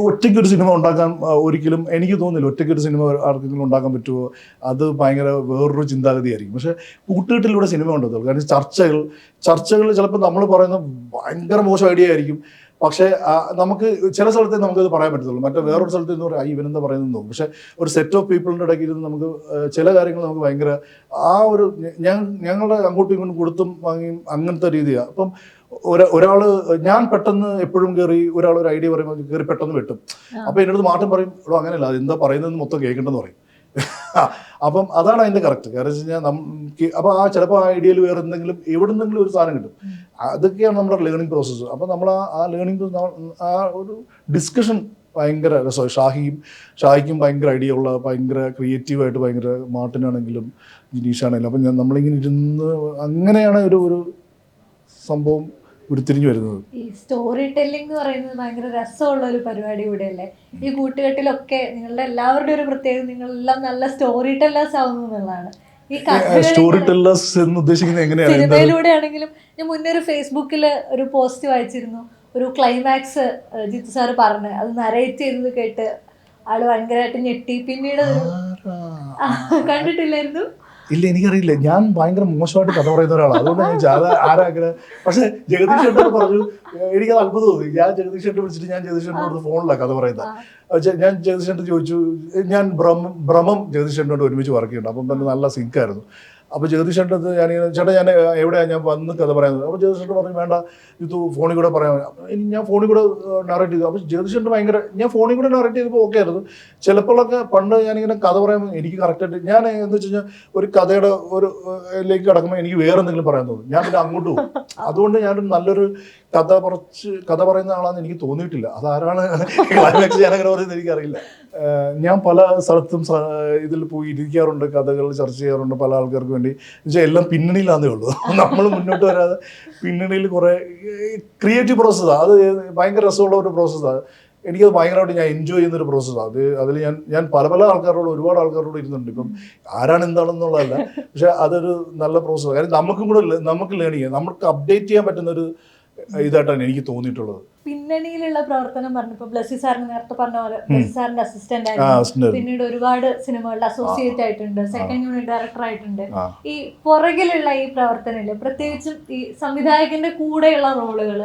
ഒറ്റയ്ക്ക് ഒരു സിനിമ ഉണ്ടാക്കാൻ ഒരിക്കലും എനിക്ക് തോന്നുന്നില്ല. ഒറ്റയ്ക്ക് ഒരു സിനിമ ആർക്കെങ്കിലും ഉണ്ടാക്കാൻ പറ്റുമോ? അത് ഭയങ്കര വേറൊരു ചിന്താഗതിയായിരിക്കും. പക്ഷെ കൂട്ടുകെട്ടിലൂടെ സിനിമ ഉണ്ടല്ലോ. കാരണം ചർച്ചകൾ ചിലപ്പോൾ നമ്മൾ പറയുന്ന ഭയങ്കര മോശം ഐഡിയ ആയിരിക്കും. പക്ഷേ നമുക്ക് ചില സ്ഥലത്ത് നമുക്കത് പറയാൻ പറ്റത്തുള്ളൂ. മറ്റേ വേറൊരു സ്ഥലത്ത് എന്ന് പറയാം ഇവനെന്താ പറയുന്നത് തോന്നും. പക്ഷെ ഒരു സെറ്റ് ഓഫ് പീപ്പിളിൻ്റെ ഇടയ്ക്ക് ഇരുന്ന് നമുക്ക് ചില കാര്യങ്ങൾ നമുക്ക് ഭയങ്കര ഒരു ഞങ്ങളുടെ അങ്ങോട്ടും ഇങ്ങോട്ടും കൊടുത്തും വാങ്ങിയും അങ്ങനത്തെ രീതിയാണ്. അപ്പം ഒരാൾ ഞാൻ പെട്ടെന്ന് എപ്പോഴും കയറി ഒരാൾ ഒരു ഐഡിയ പറയുമ്പോൾ കയറി പെട്ടെന്ന് വെട്ടും. അപ്പോൾ എൻ്റെ അടുത്ത് മാറ്റം പറയും, എടോ അങ്ങനെയല്ല, അത് എന്താ പറയുന്നതെന്ന് മൊത്തം കേൾക്കേണ്ടെന്ന് പറയും. അപ്പം അതാണ് അതിൻ്റെ കറക്റ്റ്. കാരണം വെച്ച് കഴിഞ്ഞാൽ അപ്പോൾ ചിലപ്പോൾ ആ ഐഡിയയിൽ വേറെ എവിടെ നിന്നെങ്കിലും ഒരു സാധനം കിട്ടും. അതൊക്കെയാണ് നമ്മുടെ ലേണിംഗ് പ്രോസസ്സ്. അപ്പോൾ നമ്മൾ ആ ലേണിംഗ് ആ ഒരു ഡിസ്കഷൻ ഭയങ്കര രസമായി. ഷാഹിക്കും ഭയങ്കര ഐഡിയ ഉള്ള, ഭയങ്കര ക്രിയേറ്റീവായിട്ട് ഭയങ്കര മാർട്ടിനാണെങ്കിലും ജിനീഷാണെങ്കിലും. അപ്പം നമ്മളിങ്ങനെ ഇരുന്ന് അങ്ങനെയാണ് ഒരു സംഭവം ഉരുത്തിരിഞ്ഞു വരുന്നത്. ഈ സ്റ്റോറി ടെല്ലിംഗ് എന്ന് പറയുന്നത് ഭയങ്കര രസമുള്ള ഒരു പരിപാടി കൂടെയല്ലേ. ഈ കൂട്ടുകെട്ടിലൊക്കെ നിങ്ങളുടെ എല്ലാവരുടെയും ഒരു പ്രത്യേകത നിങ്ങളെല്ലാം നല്ല സ്റ്റോറി ടെല്ലേഴ്സ് ആവുന്നു എന്നുള്ളതാണ്. ഈ സ്റ്റോറി ടെല്ലേഴ്സ് എന്ന് ഉദ്ദേശിക്കുന്നത് എങ്ങനെയാണ്? സിനിമയിലൂടെ ആണെങ്കിലും ഞാൻ മുന്നേ ഒരു ഫേസ്ബുക്കിൽ ഒരു പോസ്റ്റ് വായിച്ചിരുന്നു. ഒരു ക്ലൈമാക്സ് ജിത്തു സാറ് പറഞ്ഞ് അത് നരേറ്റ് ചെയ്തത് കേട്ട് ആള് ഭയങ്കരമായിട്ട് ഞെട്ടി. പിന്നീട് കണ്ടിട്ടില്ലായിരുന്നു? ഇല്ല, എനിക്കറിയില്ല. ഞാൻ ഭയങ്കര മോശമായിട്ട് കഥ പറയുന്ന ഒരാളാണ്. അതുകൊണ്ട് ഞാൻ ആരാഗ്രഹം. പക്ഷെ ജഗദീഷ് ചേട്ടൻ പറഞ്ഞു, എനിക്കത് അത്ഭുതം തോന്നി. ഞാൻ ജഗദീഷ് ചേട്ടൻ വിളിച്ചിട്ട് ഞാൻ ജഗദീഷ് ചേട്ടനോട് ഫോണിലാണ് കഥ പറയുന്നത്. ഞാൻ ജഗദീഷ് ചേട്ടൻ ചോദിച്ചു, ഞാൻ ഭ്രമം ജഗദീഷ് ചേട്ടനോട് ഒരുമിച്ച് വർക്ക് ചെയ്യുന്നുണ്ട്. അപ്പം തന്നെ നല്ല സിങ്കായിരുന്നു. അപ്പോൾ ജഗദീഷ് ചേട്ടൻ ചേട്ടാ ഞാൻ എവിടെയാണ് ഞാൻ വന്ന് കഥ പറയുന്നത്? അപ്പോൾ ജഗദീഷ് ചേട്ടൻ പറഞ്ഞു വേണ്ട, ഇത് ഫോണിൽ കൂടെ പറയാൻ. ഞാൻ ഫോണിൽ കൂടെ നറേറ്റ് ചെയ്തു. അപ്പോൾ ജഗദീഷ് ചേട്ടൻ ഭയങ്കര, ഞാൻ ഫോണിൽ കൂടെ നറേറ്റ് ചെയ്തപ്പോൾ ഓക്കെ ആയിരുന്നു. ചിലപ്പോഴൊക്കെ പണ്ട് ഞാനിങ്ങനെ കഥ പറയുമ്പോൾ എനിക്ക് കറക്റ്റായിട്ട് ഞാൻ എന്താ വെച്ച് കഴിഞ്ഞാൽ ഒരു കഥയുടെ ലേക്ക് കിടക്കുമ്പോൾ എനിക്ക് വേറെ എന്തെങ്കിലും പറയാൻ തോന്നും. ഞാൻ പിന്നെ അങ്ങോട്ട് പോകും. അതുകൊണ്ട് ഞാനൊരു നല്ലൊരു കഥ പറയുന്ന ആളാണെന്ന് എനിക്ക് തോന്നിയിട്ടില്ല. അതാരാണ് ക്ലൈമാക്സ് ഞാനങ്ങനെ പറയുന്നത് എനിക്കറിയില്ല. ഞാൻ പല സ്ഥലത്തും ഇതിൽ പോയി ഇരിക്കാറുണ്ട്, കഥകൾ ചർച്ച ചെയ്യാറുണ്ട് പല ആൾക്കാർക്ക് വേണ്ടി. എന്നുവെച്ചാൽ എല്ലാം പിന്നണിയിലാന്നേ ഉള്ളൂ. നമ്മൾ മുന്നോട്ട് വരാതെ പിന്നണിയിൽ കുറേ ക്രിയേറ്റീവ് പ്രോസസ്സാണ്. അത് ഭയങ്കര രസമുള്ള ഒരു പ്രോസസ്സാണ്. എനിക്കത് ഭയങ്കരമായിട്ട് ഞാൻ എൻജോയ് ചെയ്യുന്നൊരു പ്രോസസ്സാണ്. അതിൽ ഞാൻ പല ആൾക്കാരോട് ഒരുപാട് ആൾക്കാരോട് ഇരുന്നുണ്ട്. ഇപ്പം ആരാണ് എന്താണെന്നുള്ളതല്ല, പക്ഷെ അതൊരു നല്ല പ്രോസസ്സാണ്. കാര്യം നമുക്ക് ലേൺ ചെയ്യാം, നമുക്ക് അപ്ഡേറ്റ് ചെയ്യാൻ പറ്റുന്ന ഒരു ഇതായിട്ടാണ് എനിക്ക് തോന്നിയിട്ടുള്ളത്. പിന്നണിയിലുള്ള പ്രവർത്തനം പറഞ്ഞപ്പോ ബ്ലസ്സി സാറിന് നേരത്തെ പറഞ്ഞ പോലെ ബ്ലസ്സി സാറിന്റെ അസിസ്റ്റന്റ് ആയിരുന്നു. പിന്നീട് ഒരുപാട് സിനിമകളിൽ അസോസിയേറ്റ് ആയിട്ടുണ്ട്, സെക്കൻഡ് യൂണിറ്റ് ഡയറക്ടർ ആയിട്ടുണ്ട്. ഈ പുറകിലുള്ള ഈ പ്രവർത്തനമില്ല, പ്രത്യേകിച്ചും ഈ സംവിധായകന്റെ കൂടെയുള്ള റോളുകൾ,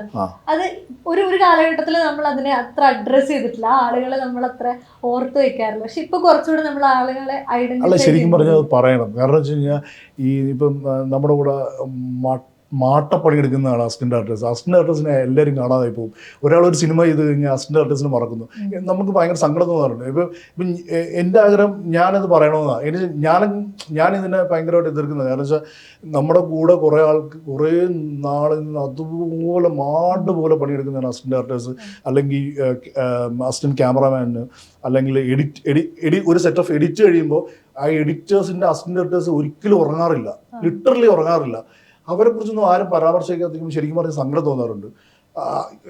അത് ഒരു കാലഘട്ടത്തിൽ നമ്മൾ അതിനെ അത്ര അഡ്രസ് ചെയ്തിട്ടില്ല. ആ ആളുകളെ നമ്മൾ അത്ര ഓർത്ത് വെക്കാറില്ല. പക്ഷെ ഇപ്പൊ കുറച്ചുകൂടെ നമ്മൾ ആളുകളെ ഐഡന്റിഫൈ. ശരിക്കും പറഞ്ഞത് പറയണം. കാരണം വെച്ച് കഴിഞ്ഞാൽ ഈ ഇപ്പം നമ്മുടെ കൂടെ മാട്ടപ്പണി എടുക്കുന്ന ആളാണ് അസിസ്റ്റന്റ് ഡയറക്ടേഴ്സ്. അസിസ്റ്റന്റ് ഡയറക്ടേഴ്സിനെ എല്ലാവരും കാണാതായി പോകും. ഒരാളൊരു സിനിമ ചെയ്ത് കഴിഞ്ഞാൽ അസിസ്റ്റന്റ് ഡയറക്ടേഴ്സിനെ മറക്കുന്നു. നമുക്ക് ഭയങ്കര സങ്കടം തോന്നാറുണ്ട്. ഇപ്പം എൻ്റെ ആഗ്രഹം ഞാനത് പറയണമെന്നാണ്. ഞാനിതിനെ ഭയങ്കരമായിട്ട് എതിർക്കുന്നത്. കാരണം വെച്ചാൽ നമ്മുടെ കൂടെ കുറേ നാളിൽ നിന്ന് അതുപോലെ പോലെ പണിയെടുക്കുന്നതാണ് അസിസ്റ്റന്റ് ഡയറക്ടേഴ്സ്, അല്ലെങ്കിൽ അസിസ്റ്റന്റ് ക്യാമറാമാന്, അല്ലെങ്കിൽ ഒരു സെറ്റ് ഓഫ് എഡിറ്റ് കഴിയുമ്പോൾ ആ എഡിറ്റേഴ്സിൻ്റെ അസിസ്റ്റന്റ് ഡയറക്ടേഴ്സ് ഒരിക്കലും ഉറങ്ങാറില്ല, ലിറ്ററലി ഉറങ്ങാറില്ല. അവരെ കുറിച്ചൊന്നും ആരും പരാമർശിക്കാത്തതിനും ശരിക്കും പറഞ്ഞ് സങ്കടം തോന്നാറുണ്ട്.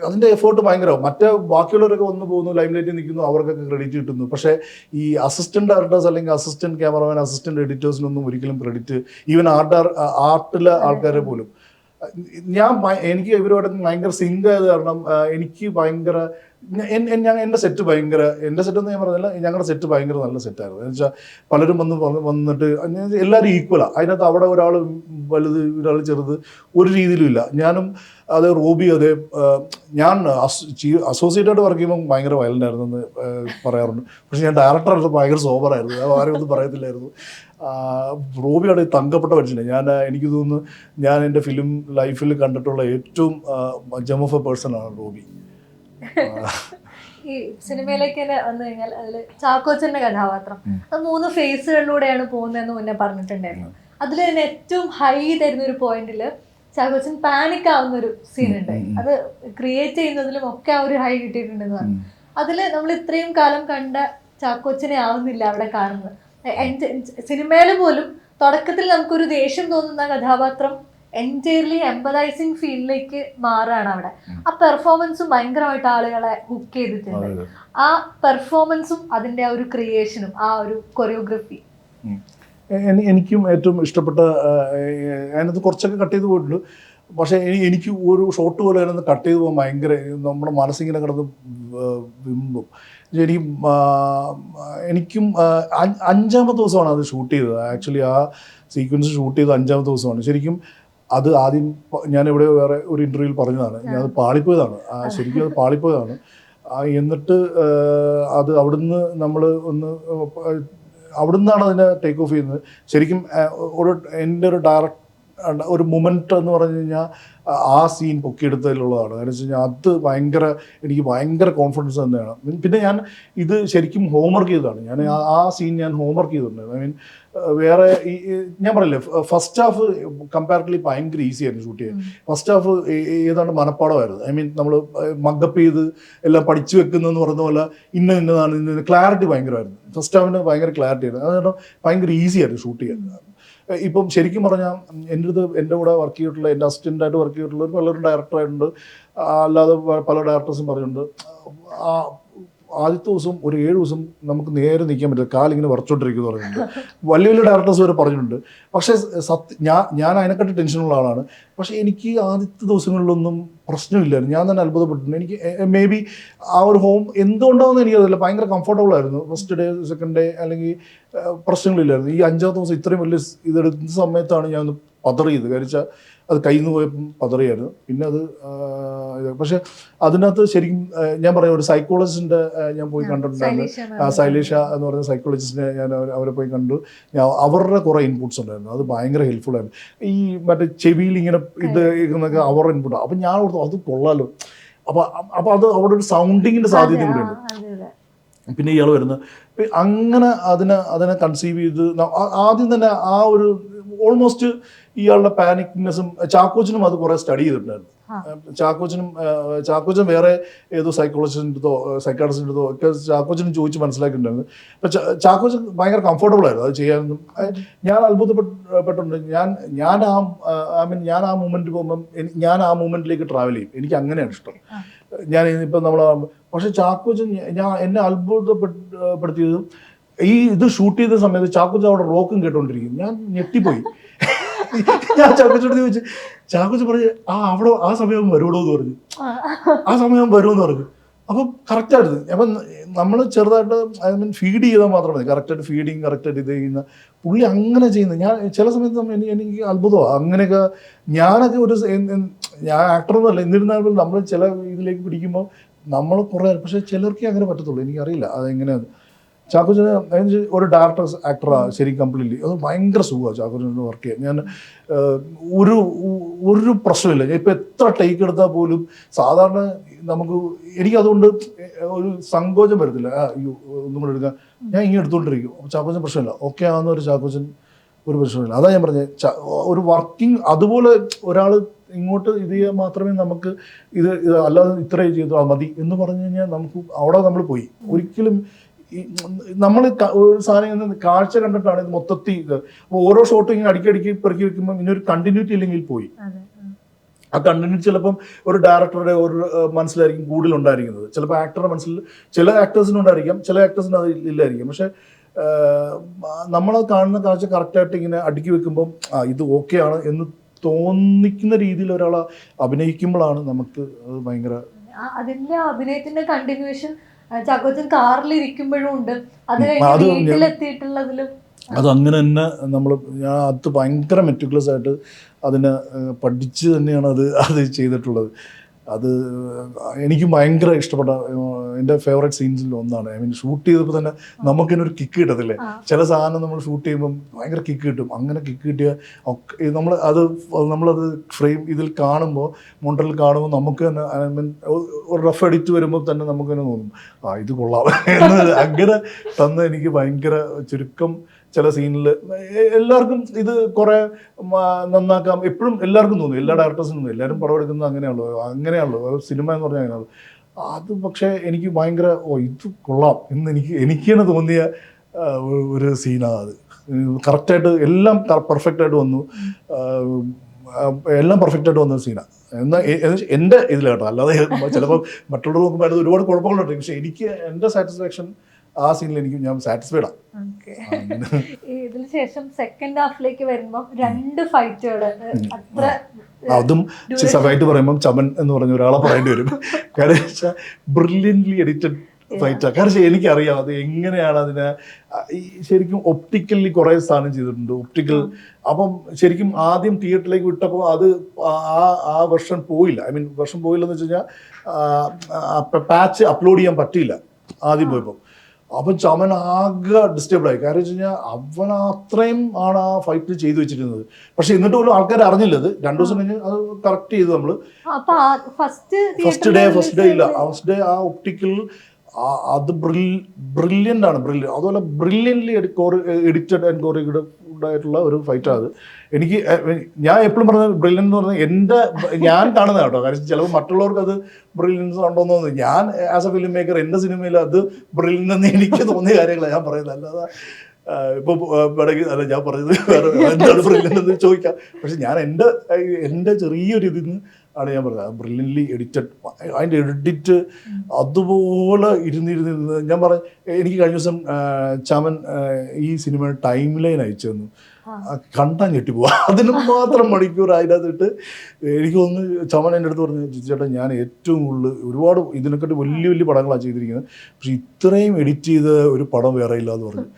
അതിൻ്റെ എഫേർട്ട് ഭയങ്കരമാവും. മറ്റേ ബാക്കിയുള്ളവരൊക്കെ വന്നു പോകുന്നു, ലൈം ലൈറ്റിൽ നിൽക്കുന്നു, അവർക്കൊക്കെ ക്രെഡിറ്റ് കിട്ടുന്നു. പക്ഷേ ഈ അസിസ്റ്റന്റ് ഡയറക്ടേഴ്സ് അല്ലെങ്കിൽ അസിസ്റ്റന്റ് ക്യാമറമാൻ, അസിസ്റ്റന്റ് എഡിറ്റേഴ്സിനൊന്നും ഒരിക്കലും ക്രെഡിറ്റ്, ഈവൻ ആർട്ടിലെ ആൾക്കാരെ പോലും. എനിക്ക് ഇവരുമായിട്ട് ഭയങ്കര സിങ്ക് ആയത് കാരണം എനിക്ക് ഭയങ്കര എൻ്റെ സെറ്റ് എന്ന് ഞാൻ പറഞ്ഞില്ല, ഞങ്ങളുടെ സെറ്റ് ഭയങ്കര നല്ല സെറ്റായിരുന്നു. എന്ന് വെച്ചാൽ പലരും വന്നിട്ട് എല്ലാവരും ഈക്വലാണ്. അതിനകത്ത് അവിടെ ഒരാൾ വലുത് ഒരാൾ ചെറുത് ഒരു രീതിയിലും ഇല്ല. ഞാനും അത് റോബി അതെ. ഞാൻ അസോസിയേറ്റായിട്ട് വർക്ക് ചെയ്യുമ്പോൾ ഭയങ്കര വയലൻ്റ് ആയിരുന്നു എന്ന് പറയാറുണ്ട്. പക്ഷെ ഞാൻ ഡയറക്ടറായിട്ട് ഭയങ്കര സോബറായിരുന്നു. ആരും ഒന്നും പറയത്തില്ലായിരുന്നു. റോബിയാണ് തങ്കപ്പെട്ട മനുഷ്യനെ. എനിക്ക് തോന്നുന്നു ഞാൻ എൻ്റെ ഫിലിം ലൈഫിൽ കണ്ടിട്ടുള്ള ഏറ്റവും ജം ഓഫ് എ പേഴ്സണാണ് റോബി. ഈ സിനിമയിലേക്ക് തന്നെ വന്നു കഴിഞ്ഞാൽ അതിൽ ചാക്കോച്ചന്റെ കഥാപാത്രം അത് 3 ഫേസുകളിലൂടെയാണ് പോകുന്നതെന്ന് മുന്നേ പറഞ്ഞിട്ടുണ്ടായിരുന്നു. അതിൽ തന്നെ ഏറ്റവും ഹൈ തരുന്ന ഒരു പോയിന്റിൽ ചാക്കോച്ചൻ പാനിക് ആവുന്ന ഒരു സീനുണ്ട്. അത് ക്രിയേറ്റ് ചെയ്യുന്നതിലും ഒക്കെ ആ ഒരു ഹൈ കിട്ടിയിട്ടുണ്ടെന്ന് പറഞ്ഞു. അതിൽ നമ്മൾ ഇത്രയും കാലം കണ്ട ചാക്കോച്ചനെ ആവുന്നില്ല അവിടെ കാണുന്നത്. സിനിമയിൽ പോലും തുടക്കത്തിൽ നമുക്കൊരു ദേഷ്യം തോന്നുന്ന കഥാപാത്രം എൻറ്റയർലി എംപതൈസിങ് ഫീൽഡിലേക്ക് മാറുകയാണ് അവിടെ. ആ പെർഫോമൻസും ഭയങ്കരമായിട്ട് ആളുകളെ ഹുക്ക് ചെയ്തിട്ടുണ്ട്. ആ പെർഫോമൻസും അതിൻ്റെ ആ ഒരു ക്രിയേഷനും ആ ഒരു കൊറിയോഗ്രഫി എനിക്കും ഏറ്റവും ഇഷ്ടപ്പെട്ട അതിനകത്ത് കുറച്ചൊക്കെ കട്ട് ചെയ്ത് പോയിട്ടുണ്ട്. പക്ഷേ എനിക്ക് ഒരു ഷോട്ട് പോലെ അതിനകത്ത് കട്ട് ചെയ്ത് പോകാൻ ഭയങ്കര നമ്മുടെ മനസ്സിങ്ങനെ കിടന്ന് വിമ്പും. ശരിക്കും എനിക്കും 5ാമത്തെ ദിവസമാണ് അത് ഷൂട്ട് ചെയ്തത്. ആക്ച്വലി ആ സീക്വൻസ് ഷൂട്ട് ചെയ്തത് 5ാമത്തെ ദിവസമാണ്. ശരിക്കും അത് ആദ്യം ഞാൻ ഇവിടെ വേറെ ഒരു ഇൻ്റർവ്യൂവിൽ പറഞ്ഞതാണ്, ഞാനത് പാളിപ്പോയതാണ്, ശരിക്കും അത് പാളിപ്പോയതാണ്. എന്നിട്ട് അത് അവിടുന്ന് നമ്മൾ അവിടുന്നാണ് അതിനെ ടേക്ക് ഓഫ് ചെയ്യുന്നത്. ശരിക്കും എൻ്റെ ഒരു മൊമെൻ്റ് എന്ന് പറഞ്ഞു കഴിഞ്ഞാൽ ആ സീൻ പൊക്കിയെടുത്തതിലുള്ളതാണ്. കാരണം വെച്ച് കഴിഞ്ഞാൽ അത് എനിക്ക് ഭയങ്കര കോൺഫിഡൻസ് തന്നെയാണ്. പിന്നെ ഞാൻ ഇത് ശരിക്കും ഹോംവർക്ക് ചെയ്തതാണ്. ഞാൻ ആ സീൻ ഞാൻ ഹോംവർക്ക് ചെയ്തിട്ടുണ്ട്. ഐ മീൻ വേറെ ഞാൻ പറയില്ലേ, ഫസ്റ്റ് ഹാഫ് കമ്പാരിറ്റീവ്ലി ഭയങ്കര ഈസി ആയിരുന്നു ഷൂട്ട് ചെയ്യാൻ. ഫസ്റ്റ് ഹാഫ് ഏതാണ്ട് മനപ്പാടമായിരുന്നു. ഐ മീൻ നമ്മൾ മഗപ്പ് ചെയ്ത് എല്ലാം പഠിച്ചു വെക്കുന്നതെന്ന് പറഞ്ഞ പോലെ ഇന്നതാണ് ക്ലാരിറ്റി ഭയങ്കരമായിരുന്നു. ഫസ്റ്റ് ഹാഫിന് ഭയങ്കര ക്ലാരിറ്റി ആയിരുന്നു. അതുകൊണ്ട് ഭയങ്കര ഈസി ആയിരുന്നു ഷൂട്ട് ചെയ്യാൻ. ഇപ്പം ശരിക്കും പറഞ്ഞാൽ എൻ്റെ കൂടെ വർക്ക് ചെയ്തിട്ടുള്ള, എൻ്റെ അസിസ്റ്റൻ്റായിട്ട് വർക്ക് ചെയ്തിട്ടുള്ള പലരും ഡയറക്ടറായിട്ടുണ്ട്, അല്ലാതെ പല ഡയറക്ടേഴ്സും പറഞ്ഞിട്ടുണ്ട്. ആദ്യത്തെ ദിവസം ഒരു 7 ദിവസം നമുക്ക് നേരെ നിൽക്കാൻ പറ്റില്ല, കാലിങ്ങനെ വരച്ചോണ്ടിരിക്കുന്നു പറഞ്ഞിട്ടുണ്ട്. വലിയ വലിയ ഡയറക്ടേഴ്സ് വരെ പറഞ്ഞിട്ടുണ്ട്. പക്ഷേ ഞാൻ അതിനെക്കാട്ടി ടെൻഷനുള്ള ആളാണ്. പക്ഷേ എനിക്ക് ആദ്യത്തെ ദിവസങ്ങളിലൊന്നും പ്രശ്നമില്ലായിരുന്നു. ഞാൻ തന്നെ അത്ഭുതപ്പെട്ടിട്ടുണ്ട്. എനിക്ക് മേ ബി ആ ഒരു എന്തുകൊണ്ടാണെന്ന് എനിക്കറിയില്ല, ഭയങ്കര കംഫർട്ടബിൾ ആയിരുന്നു. ഫസ്റ്റ് ഡേ, സെക്കൻഡ് ഡേ അല്ലെങ്കിൽ പ്രശ്നങ്ങളില്ലായിരുന്നു. ഈ 5ാമത്തെ ദിവസം ഇത്രയും വലിയ ഇതെടുക്കുന്ന സമയത്താണ് ഞാൻ ഒന്ന് പതറിയത്. കഴിച്ചാൽ അത് കയ്യിൽ നിന്ന് പോയപ്പം പതറിയായിരുന്നു. പിന്നെ അത് പക്ഷെ അതിനകത്ത് ശരിക്കും ഞാൻ പറയാം, ഒരു സൈക്കോളജിസ്റ്റിൻ്റെ ഞാൻ പോയി കണ്ടിട്ടുണ്ടായിരുന്നു. ശൈലേഷ എന്ന് പറയുന്ന സൈക്കോളജിസ്റ്റിനെ ഞാൻ അവരെ പോയി കണ്ടു. അവരുടെ കുറേ ഇൻപുട്സ് ഉണ്ടായിരുന്നു. അത് ഭയങ്കര ഹെൽപ്ഫുൾ ആയിരുന്നു. ഈ മറ്റേ ചെവിയിൽ ഇങ്ങനെ ഇതൊക്കെ അവരുടെ ഇൻപുട്ടാണ്. അപ്പം ഞാൻ ഓർത്തു അത് കൊള്ളാലോ. അപ്പോൾ അത് അവിടെ ഒരു സൗണ്ടിങ്ങിൻ്റെ സാധ്യത കൂടെ ഉണ്ട്. പിന്നെ ഇയാൾ വരുന്നത് അങ്ങനെ അതിനെ കൺസീവ് ചെയ്ത് ആദ്യം തന്നെ ആ ഒരു ഓൾമോസ്റ്റ് ഇയാളുടെ പാനിക്നെസ്സും ചാക്കോച്ചനും അത് കുറേ സ്റ്റഡി ചെയ്തിട്ടുണ്ടായിരുന്നു. ചാക്കോച്ചൻ വേറെ ഏതോ സൈക്കാട്രിസ്റ്റിൻ്റെതോ ഒക്കെ ചാക്കോച്ചനും ചോദിച്ച് മനസ്സിലാക്കിയിട്ടുണ്ടായിരുന്നു. അപ്പം ചാക്കോച്ചൻ ഭയങ്കര കംഫർട്ടബിൾ ആയിരുന്നു അത് ചെയ്യാനൊന്നും. ഞാൻ അത്ഭുതപ്പെട്ടിട്ടുണ്ട്. ഞാൻ ആ മൂമെൻറ്റ് പോകുമ്പം ഞാൻ ആ മൂമെൻറ്റിലേക്ക് ട്രാവൽ ചെയ്യും. എനിക്ക് അങ്ങനെയാണ് ഇഷ്ടം. ഞാൻ ഇപ്പം പക്ഷെ ചാക്കോച്ചൻ എന്നെ അത്ഭുതപ്പെടുത്തിയത് ഇത് ഷൂട്ട് ചെയ്ത സമയത്ത് ചാക്കോച്ചൻ അവിടെ റോക്കും കേട്ടോണ്ടിരിക്കും. ഞാൻ ഞെട്ടിപ്പോയി. ഞാൻ ചാക്കോച്ചോട് ചോദിച്ചു, ചാക്കോച്ചൻ പറഞ്ഞു അവിടെ ആ സമയം വരുമോ എന്ന് പറഞ്ഞു. ആ സമയം വരുമെന്ന് പറഞ്ഞു. അപ്പം കറക്റ്റായിരുന്നു. അപ്പം നമ്മൾ ചെറുതായിട്ട് ഫീഡ് ചെയ്താൽ മാത്രം മതി. കറക്റ്റായിട്ട് ഫീഡിങ് കറക്റ്റായിട്ട് ഇത് ചെയ്യുന്ന പുള്ളി അങ്ങനെ ചെയ്യുന്നത്. ഞാൻ ചില സമയത്ത് എനിക്ക് അത്ഭുതമാണ്. അങ്ങനെയൊക്കെ ഞാനൊക്കെ ഞാൻ ആക്ടറൊന്നുമല്ല, എന്നിരുന്നാലും നമ്മൾ ചില ഇതിലേക്ക് പിടിക്കുമ്പോൾ നമ്മൾ കുറേ, പക്ഷേ ചിലർക്കേ അങ്ങനെ പറ്റത്തുള്ളൂ. എനിക്കറിയില്ല അതെങ്ങനെയാണ്. ചാക്കോച്ചന് ഒരു ഡയറക്ടർ ആക്ടറാണ് ശരിക്കും കംപ്ലീറ്റ്ലി. അത് ഭയങ്കര സുഖമാണ് ചാക്കോച്ചന് വർക്ക് ചെയ്യാൻ. ഞാൻ ഒരു പ്രശ്നമില്ല. ഞാൻ ഇപ്പോൾ എത്ര ടേക്ക് എടുത്താൽ പോലും സാധാരണ എനിക്കതുകൊണ്ട് ഒരു സങ്കോചം വരത്തില്ല. ഒന്നും കൂടെ എടുക്കാൻ ഞാൻ ഇങ്ങനെ എടുത്തുകൊണ്ടിരിക്കും. ചാക്കോച്ചൻ പ്രശ്നമില്ല, ഓക്കെ ആവുന്ന ഒരു ചാക്കോച്ചൻ ഒരു പ്രശ്നമില്ല. അതാ ഞാൻ പറഞ്ഞത്, ഒരു വർക്കിംഗ് അതുപോലെ ഒരാൾ ഇങ്ങോട്ട് ഇത് ചെയ്യാൻ മാത്രമേ നമുക്ക് ഇത് അല്ലാതെ ഇത്രയും ചെയ്തു മതി എന്ന് പറഞ്ഞു കഴിഞ്ഞാൽ അവിടെ നമ്മൾ പോയി. ഒരിക്കലും നമ്മൾ ഒരു സാധനം കാഴ്ച കണ്ടിട്ടാണ് ഇത് മൊത്തത്തിൽ ഇത്. അപ്പോൾ ഓരോ ഷോട്ടും ഇങ്ങനെ അടിക്കടിക്ക് പെറുക്കി വെക്കുമ്പോൾ ഇങ്ങനൊരു കണ്ടിന്യൂറ്റി ഇല്ലെങ്കിൽ പോയി. ആ കണ്ടിന്യൂറ്റി ചിലപ്പം ഒരു ഡയറക്ടറുടെ ഒരു മനസ്സിലായിരിക്കും കൂടുതലുണ്ടായിരിക്കുന്നത്. ചിലപ്പോൾ ആക്ടറുടെ മനസ്സിൽ ചില ആക്ടേഴ്സിനുണ്ടായിരിക്കാം, ചില ആക്ടേഴ്സിന് അത് ഇല്ലായിരിക്കും. പക്ഷെ നമ്മൾ കാണുന്ന കാഴ്ച കറക്റ്റായിട്ട് ഇങ്ങനെ അടുക്കി വെക്കുമ്പം ഇത് ഓക്കെ ആണ് എന്ന് തോന്നിക്കുന്ന രീതിയിൽ ഒരാളെ അഭിനയിക്കുമ്പോഴാണ് നമുക്ക് അത് ഭയങ്കര അതിന്റെ അഭിനയത്തിന്റെ കണ്ടിന്യൂഷൻ ചാക്കോച്ചൻ കാറിലിരിക്കുമ്പോഴും ഉണ്ട്. അത് കഴിഞ്ഞ് വീട്ടിലെത്തിയിട്ടുള്ളതിലും അത് അങ്ങനെ തന്നെ ഞാൻ അത് ഭയങ്കര മെറ്റിക്കുലസ് ആയിട്ട് അതിനെ പഠിച്ച് തന്നെയാണ് അത് ചെയ്തിട്ടുള്ളത്. അത് എനിക്ക് ഭയങ്കര ഇഷ്ടപ്പെട്ട എൻ്റെ ഫേവറേറ്റ് സീൻസിൽ ഒന്നാണ്. ഐ മീൻ ഷൂട്ട് ചെയ്തപ്പോൾ തന്നെ നമുക്കിനൊരു കിക്ക് കിട്ടത്തില്ലേ, ചില സാധനം നമ്മൾ ഷൂട്ട് ചെയ്യുമ്പം ഭയങ്കര കിക്ക് കിട്ടും. അങ്ങനെ കിക്ക് കിട്ടിയ നമ്മളത് ഫ്രെയിം ഇതിൽ കാണുമ്പോൾ മോണ്ടറിൽ കാണുമ്പോൾ നമുക്ക് തന്നെ ഐ മീൻ ഒരു റഫ് എഡിറ്റ് വരുമ്പോൾ തന്നെ നമുക്ക് തന്നെ തോന്നും ഇത് കൊള്ളാം എന്ന്. അങ്ങനെ തന്ന എനിക്ക് ഭയങ്കര ചുരുക്കം ചില സീനിൽ എല്ലാവർക്കും ഇത് കുറേ നന്നാക്കാം എപ്പോഴും എല്ലാവർക്കും തോന്നും, എല്ലാ ഡയറക്ടേഴ്സിനും തോന്നും. എല്ലാവരും പടം എടുക്കുന്നത് അങ്ങനെയാണല്ലോ സിനിമ എന്ന് പറഞ്ഞാൽ അങ്ങനെയുള്ളൂ. അത് പക്ഷേ എനിക്ക് ഭയങ്കര ഇത് കൊള്ളാം എന്ന് എനിക്ക് തന്നെ തോന്നിയ ഒരു സീനാണ് അത്. കറക്റ്റായിട്ട് എല്ലാം പെർഫെക്റ്റായിട്ട് വന്നു. എല്ലാം പെർഫെക്റ്റായിട്ട് വന്ന സീനാണ്. എന്നാൽ എൻ്റെ ഇതിൽ കേട്ടോ, അല്ലാതെ ചിലപ്പോൾ മറ്റുള്ളവർ നോക്കുമ്പോൾ അത് ഒരുപാട് കുഴപ്പങ്ങളുണ്ട്. പക്ഷേ എനിക്ക് എൻ്റെ സാറ്റിസ്ഫാക്ഷൻ ആ സീനിൽ എനിക്ക് ഞാൻ സാറ്റിസ്ഫൈഡാണ്. ഇതിന് ശേഷം സെക്കൻഡ് ഹാഫിലേക്ക് വരുമ്പോൾ 2 ഫൈറ്റുകൾ അത്ര അതും സഭയായിട്ട് പറയുമ്പോൾ ചമൻ എന്ന് പറഞ്ഞ ഒരാളെ പറയേണ്ടി വരും. കാരണം വെച്ചാൽ ബ്രില്യൻ്റ്ലി എഡിറ്റഡ് ഫൈറ്റാണ്. കാരണം എനിക്കറിയാം അത് എങ്ങനെയാണ് അതിനെ ശരിക്കും ഒപ്റ്റിക്കലി കുറേ സാധനം ചെയ്തിട്ടുണ്ട്. ഒപ്റ്റിക്കൽ അപ്പം ശരിക്കും ആദ്യം തിയേറ്ററിലേക്ക് വിട്ടപ്പോൾ അത് ആ വെർഷൻ പോയില്ല. ഐ മീൻ വെർഷൻ പോയില്ലെന്ന് വെച്ച് കഴിഞ്ഞാൽ പാച്ച് അപ്ലോഡ് ചെയ്യാൻ പറ്റിയില്ല ആദ്യം പോയപ്പോൾ. അപ്പം ചമൻ ആകെ ഡിസ്റ്റർബ്ഡായി. കാരണം വെച്ച് കഴിഞ്ഞാൽ അവൻ അത്രയും ആണ് ആ ഫൈറ്റ് ചെയ്തു വെച്ചിരുന്നത്. പക്ഷെ എന്നിട്ട് പോലും ആൾക്കാർ അറിഞ്ഞില്ല. അത് 2 ദിവസം കഴിഞ്ഞ് അത് കറക്റ്റ് ചെയ്തു നമ്മൾ. ഫസ്റ്റ് ഡേ ഇല്ല, ഫസ്റ്റ് ഡേ ആ ഒപ്റ്റിക്കൽ അത് ബ്രില്യൻ്റ് ആണ്. അതുപോലെ ബ്രില്യൻ്റ്ലി എഡിറ്റഡ് ആൻഡ് കോറിയോഗ്രാഫ്ഡ് ആയിട്ടുള്ള ഒരു ഫൈറ്റാണ് അത്. എനിക്ക് ഞാൻ എപ്പോഴും പറഞ്ഞത് ബ്രില്യൻ്റ് എന്ന് പറഞ്ഞാൽ ഞാൻ കാണുന്നത് കേട്ടോ. കാരണം ചിലപ്പോൾ മറ്റുള്ളവർക്ക് അത് ബ്രില്യൻസ് ഉണ്ടോന്ന് തോന്നുന്നു. ഞാൻ ആസ് എ ഫിലിം മേക്കർ എൻ്റെ സിനിമയിൽ അത് ബ്രില്യൻ്റ് എന്ന് എനിക്ക് തോന്നിയ കാര്യങ്ങളാണ് ഞാൻ പറയുന്നത്. അല്ലാതെ ഇപ്പോൾ അല്ല ഞാൻ പറഞ്ഞത് വേറെ എന്താണ് ബ്രില്യൻ്റ് എന്ന് ചോദിക്കാം. പക്ഷെ ഞാൻ എൻ്റെ ചെറിയൊരു ഇതിൽ നിന്ന് ആണ് ഞാൻ പറഞ്ഞത് ബ്രില്യൻ്റ്ലി എഡിറ്റഡ്. അതിൻ്റെ എഡിറ്റ് അതുപോലെ ഇരുന്നിരുന്ന് ഞാൻ എനിക്ക് കഴിഞ്ഞ ദിവസം ചമൻ ഈ സിനിമയുടെ ടൈം ലൈൻ അയച്ചു തന്നു. കണ്ടാൻ ഞെട്ടിപ്പോവാ. അതിന് മാത്രം മണിക്കൂർ അതിനകത്തിട്ട് എനിക്ക് തോന്നുന്നു ചമൻ എൻ്റെ അടുത്ത് പറഞ്ഞു, ചേട്ടാ ഞാൻ ഏറ്റവും കൂടുതൽ ഒരുപാട് ഇതിനെക്കാട്ടി വലിയ വലിയ പടങ്ങളാണ് ചെയ്തിരിക്കുന്നത്, പക്ഷെ ഇത്രയും എഡിറ്റ് ചെയ്ത ഒരു പടം വേറെ ഇല്ല എന്ന് പറഞ്ഞു.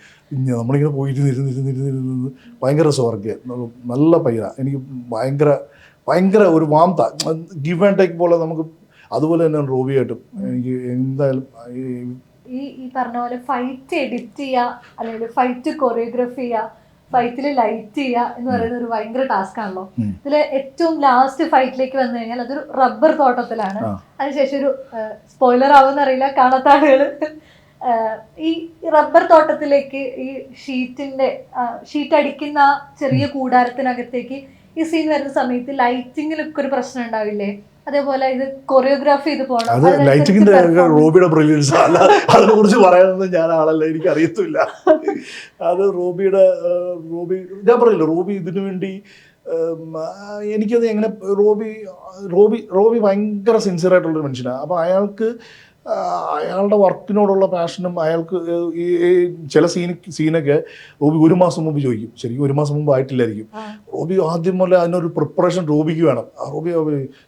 നമ്മളിങ്ങനെ പോയിരുന്നിരുന്നിരുന്നിരുന്നിരുന്ന് ഭയങ്കര സ്വർഗ്ഗ നല്ല പയ്യന. എനിക്ക് ഭയങ്കര ഒരു വാംത ഗിവ് ആൻഡ് ടേക്ക് പോലെ നമുക്ക്. അതുപോലെ തന്നെ റോബിയായിട്ടും എനിക്ക് എന്തായാലും ഈ പറഞ്ഞ പോലെ ഫൈറ്റ് എഡിറ്റ് ചെയ്യുക അല്ലെങ്കിൽ ഫൈറ്റ് കൊറിയോഗ്രാഫി ചെയ്യുക, ഫൈറ്റിൽ ലൈറ്റ് ചെയ്യുക എന്ന് പറയുന്നത് ഒരു ഭയങ്കര ടാസ്ക് ആണല്ലോ. ഇതിൽ ഏറ്റവും ലാസ്റ്റ് ഫൈറ്റിലേക്ക് വന്നു കഴിഞ്ഞാൽ അതൊരു റബ്ബർ തോട്ടത്തിലാണ്. അതിനുശേഷം ഒരു സ്പോയിലർ ആവുമെന്ന് അറിയില്ല കാണാത്ത ആളുകൾ, ഈ റബ്ബർ തോട്ടത്തിലേക്ക് ഈ ഷീറ്റ് അടിക്കുന്ന ചെറിയ കൂടാരത്തിനകത്തേക്ക് ഈ സീൻ വരുന്ന സമയത്ത് ലൈറ്റിങ്ങിലൊക്കെ ഒരു പ്രശ്നം ഉണ്ടാവില്ലേ? അതേപോലെ ഇത് കൊറിയോഗ്രാഫി ചെയ്ത് പോകണം. ലൈറ്റിങ്ങിന്റെ റോബിയുടെ ബ്രില്യൻസ് അല്ല, അതിനെ കുറിച്ച് പറയാനൊന്നും ഞാൻ ആളല്ല, എനിക്ക് അറിയത്തില്ല. അത് റോബി ഞാൻ പറയില്ല, റോബി ഇതിനു വേണ്ടി എനിക്കത് എങ്ങനെ റോബി ഭയങ്കര സിൻസിയർ ആയിട്ടുള്ളൊരു മനുഷ്യനാണ്. അപ്പോൾ അയാളുടെ വർക്കിനോടുള്ള പാഷനും അയാൾക്ക് ഈ ചില സീനൊക്കെ റോബി 1 മാസം മുമ്പ് ചോദിക്കും. ശരിക്കും 1 മാസം മുമ്പ് ആയിട്ടില്ലായിരിക്കും. റോബി ആദ്യം മുതലേ അതിനൊരു പ്രിപ്പറേഷൻ റോബിക്ക് വേണം. റോബി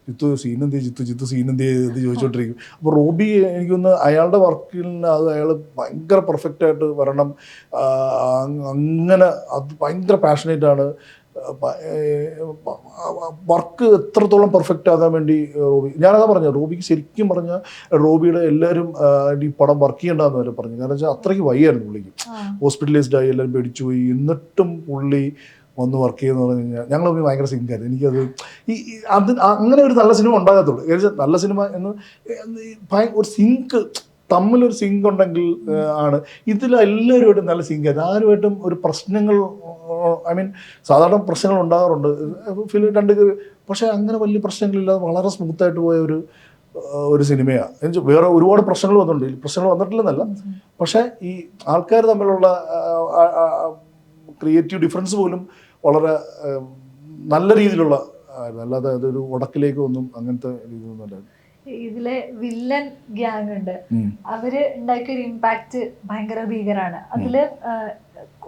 ജിത്തു സീനെന്തേ ജിത്തു സീനെന്തേ ഇത് ചോദിച്ചോണ്ടിരിക്കും. അപ്പോൾ റോബി എനിക്കൊന്ന് അയാളുടെ വർക്കിൽ അത് അയാൾ ഭയങ്കര പെർഫെക്റ്റ് ആയിട്ട് വരണം. അങ്ങനെ അത് ഭയങ്കര പാഷനേറ്റാണ്. വർക്ക് എത്രത്തോളം പെർഫെക്റ്റ് ആകാൻ വേണ്ടി റോബി, ഞാനതാ പറഞ്ഞ റോബിക്ക് ശരിക്കും പറഞ്ഞാൽ റോബിയുടെ എല്ലാവരും ഈ പടം വർക്ക് ചെയ്യേണ്ടതെന്ന് വരെ പറഞ്ഞു. കാരണം വെച്ചാൽ അത്രയ്ക്ക് വയ്യായിരുന്നു പുള്ളിക്ക്. ഹോസ്പിറ്റലൈസ്ഡ് ആയി എല്ലാവരും പേടിച്ചു പോയി. എന്നിട്ടും പുള്ളി വന്ന് വർക്ക് ചെയ്യുന്ന പറഞ്ഞു കഴിഞ്ഞാൽ ഞങ്ങൾ ഭയങ്കര സിങ്കായിരുന്നു. എനിക്കത് അങ്ങനെ ഒരു നല്ല സിനിമ ഉണ്ടാകത്തുള്ളൂ. ഏകദേശം നല്ല സിനിമ എന്ന് ഒരു സിങ്ക് തമ്മിലൊരു സിങ്ക് ഉണ്ടെങ്കിൽ ആണ്. ഇതിലെല്ലാവരുമായിട്ടും നല്ല സിങ്കായിരുന്നു. ആരുമായിട്ടും ഒരു പ്രശ്നങ്ങൾ, ഐ മീൻ സാധാരണ പ്രശ്നങ്ങൾ ഉണ്ടാകാറുണ്ട് ഫിലിം പക്ഷേ അങ്ങനെ വലിയ പ്രശ്നങ്ങളില്ലാതെ വളരെ സ്മൂത്തായിട്ട് പോയ ഒരു സിനിമയാണ്. വേറെ ഒരുപാട് പ്രശ്നങ്ങൾ വന്നിട്ടുണ്ട്, പ്രശ്നങ്ങൾ വന്നിട്ടില്ലെന്നല്ല, പക്ഷേ ഈ ആൾക്കാർ തമ്മിലുള്ള ക്രിയേറ്റീവ് ഡിഫറൻസ് പോലും വളരെ നല്ല രീതിയിലുള്ള, അല്ലാതെ അതൊരു ഉടക്കിലേക്ക് ഒന്നും അങ്ങനത്തെ രീതിയൊന്നും അല്ലായിരുന്നു. ഇതിലെ വില്ലൻ ഗ്യാങ് ഉണ്ട്, അവര് ഉണ്ടാക്കിയ ഒരു ഇമ്പാക്ട് ഭയങ്കര ഭീകരാണ്. അതില്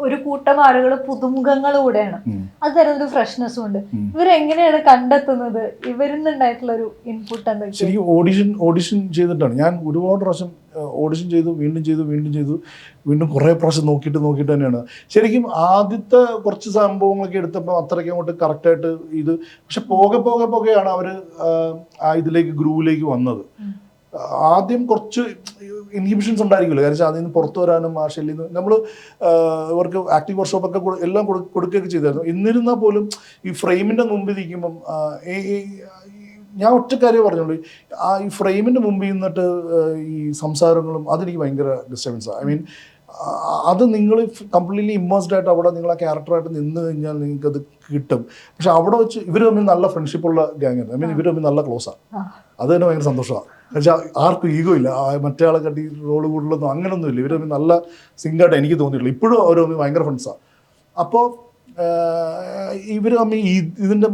ഒരു കൂട്ടം ആളുകൾ പുതുമുഖങ്ങൾ കൂടെയാണ്. അത് തരുന്നൊരു ഫ്രഷ്നെസ്സും ഉണ്ട്. ഇവരെങ്ങനെയാണ് കണ്ടെത്തുന്നത്? ഇവരിന്നുണ്ടായിട്ടുള്ള ഒരു ഇൻപുട്ട് എന്തൊക്കെ? ശരിക്കും ഓഡിഷൻ ചെയ്തിട്ടാണ് ഞാൻ ഒരുപാട് പ്രാവശ്യം ഓഡിഷൻ ചെയ്തു, വീണ്ടും കുറേ പ്രാവശ്യം നോക്കിയിട്ട് തന്നെയാണ് ശരിക്കും ആദ്യത്തെ കുറച്ച് സംഭവങ്ങളൊക്കെ എടുത്തപ്പോൾ അത്രയ്ക്ക് അങ്ങോട്ട് കറക്റ്റായിട്ട് ഇത്. പക്ഷെ പോകെയാണ് അവർ ഇതിലേക്ക് ഗ്രൂവിലേക്ക് വന്നത്. ആദ്യം കുറച്ച് ഇൻഹിബിഷൻസ് ഉണ്ടായിരിക്കുമല്ലോ. കാരണം വെച്ചാൽ അതിൽ നിന്ന് പുറത്തു വരാനും ആ ഷെല്ലിൽ നിന്ന് നമ്മൾ ഇവർക്ക് ആക്ടിംഗ് വർക്ക്ഷോപ്പൊക്കെ എല്ലാം കൊടുക്കുകയൊക്കെ ചെയ്തായിരുന്നു. എന്നിരുന്നാൽ പോലും ഈ ഫ്രെയിമിൻ്റെ മുമ്പിൽ ഇരിക്കുമ്പം ഞാൻ ഒറ്റ കാര്യം പറഞ്ഞോളൂ, ഈ ഫ്രെയിമിൻ്റെ മുമ്പിൽ നിന്നിട്ട് ഈ സംസാരങ്ങളും അതെനിക്ക് ഭയങ്കര ഡിസ്റ്റർബൻസാണ്. ഐ മീൻ അത് നിങ്ങൾ കംപ്ലീറ്റ്ലി ഇമ്മേഴ്സ്ഡ് ആയിട്ട് അവിടെ നിങ്ങൾ ആ ക്യാരക്ടറായിട്ട് നിന്ന് കഴിഞ്ഞാൽ നിങ്ങൾക്കത് കിട്ടും. പക്ഷെ അവിടെ വെച്ച് ഇവർ തമ്മിൽ നല്ല ഫ്രണ്ട്ഷിപ്പുള്ള ഗ്യാങ്ങാണ്. ഐ മീൻ ഇവർ തമ്മിൽ നല്ല ക്ലോസാണ്. അത് തന്നെ ഭയങ്കര സന്തോഷമാണ്. എന്നുവെച്ചാൽ ആർക്കും ഈഗോ ഇല്ല, മറ്റേ ആളെ കട്ടി റോള് കൂടുതലൊന്നും അങ്ങനൊന്നും ഇല്ല. ഇവർ തമ്മിൽ നല്ല സിങ്കായിട്ട് എനിക്ക് തോന്നിയിട്ടുള്ളൂ. ഇപ്പോഴും അവർ തമ്മിൽ ഭയങ്കര ഫ്രണ്ട്സാണ്. അപ്പോൾ ഇവർ തമ്മിൽ ഇതിൻ്റെ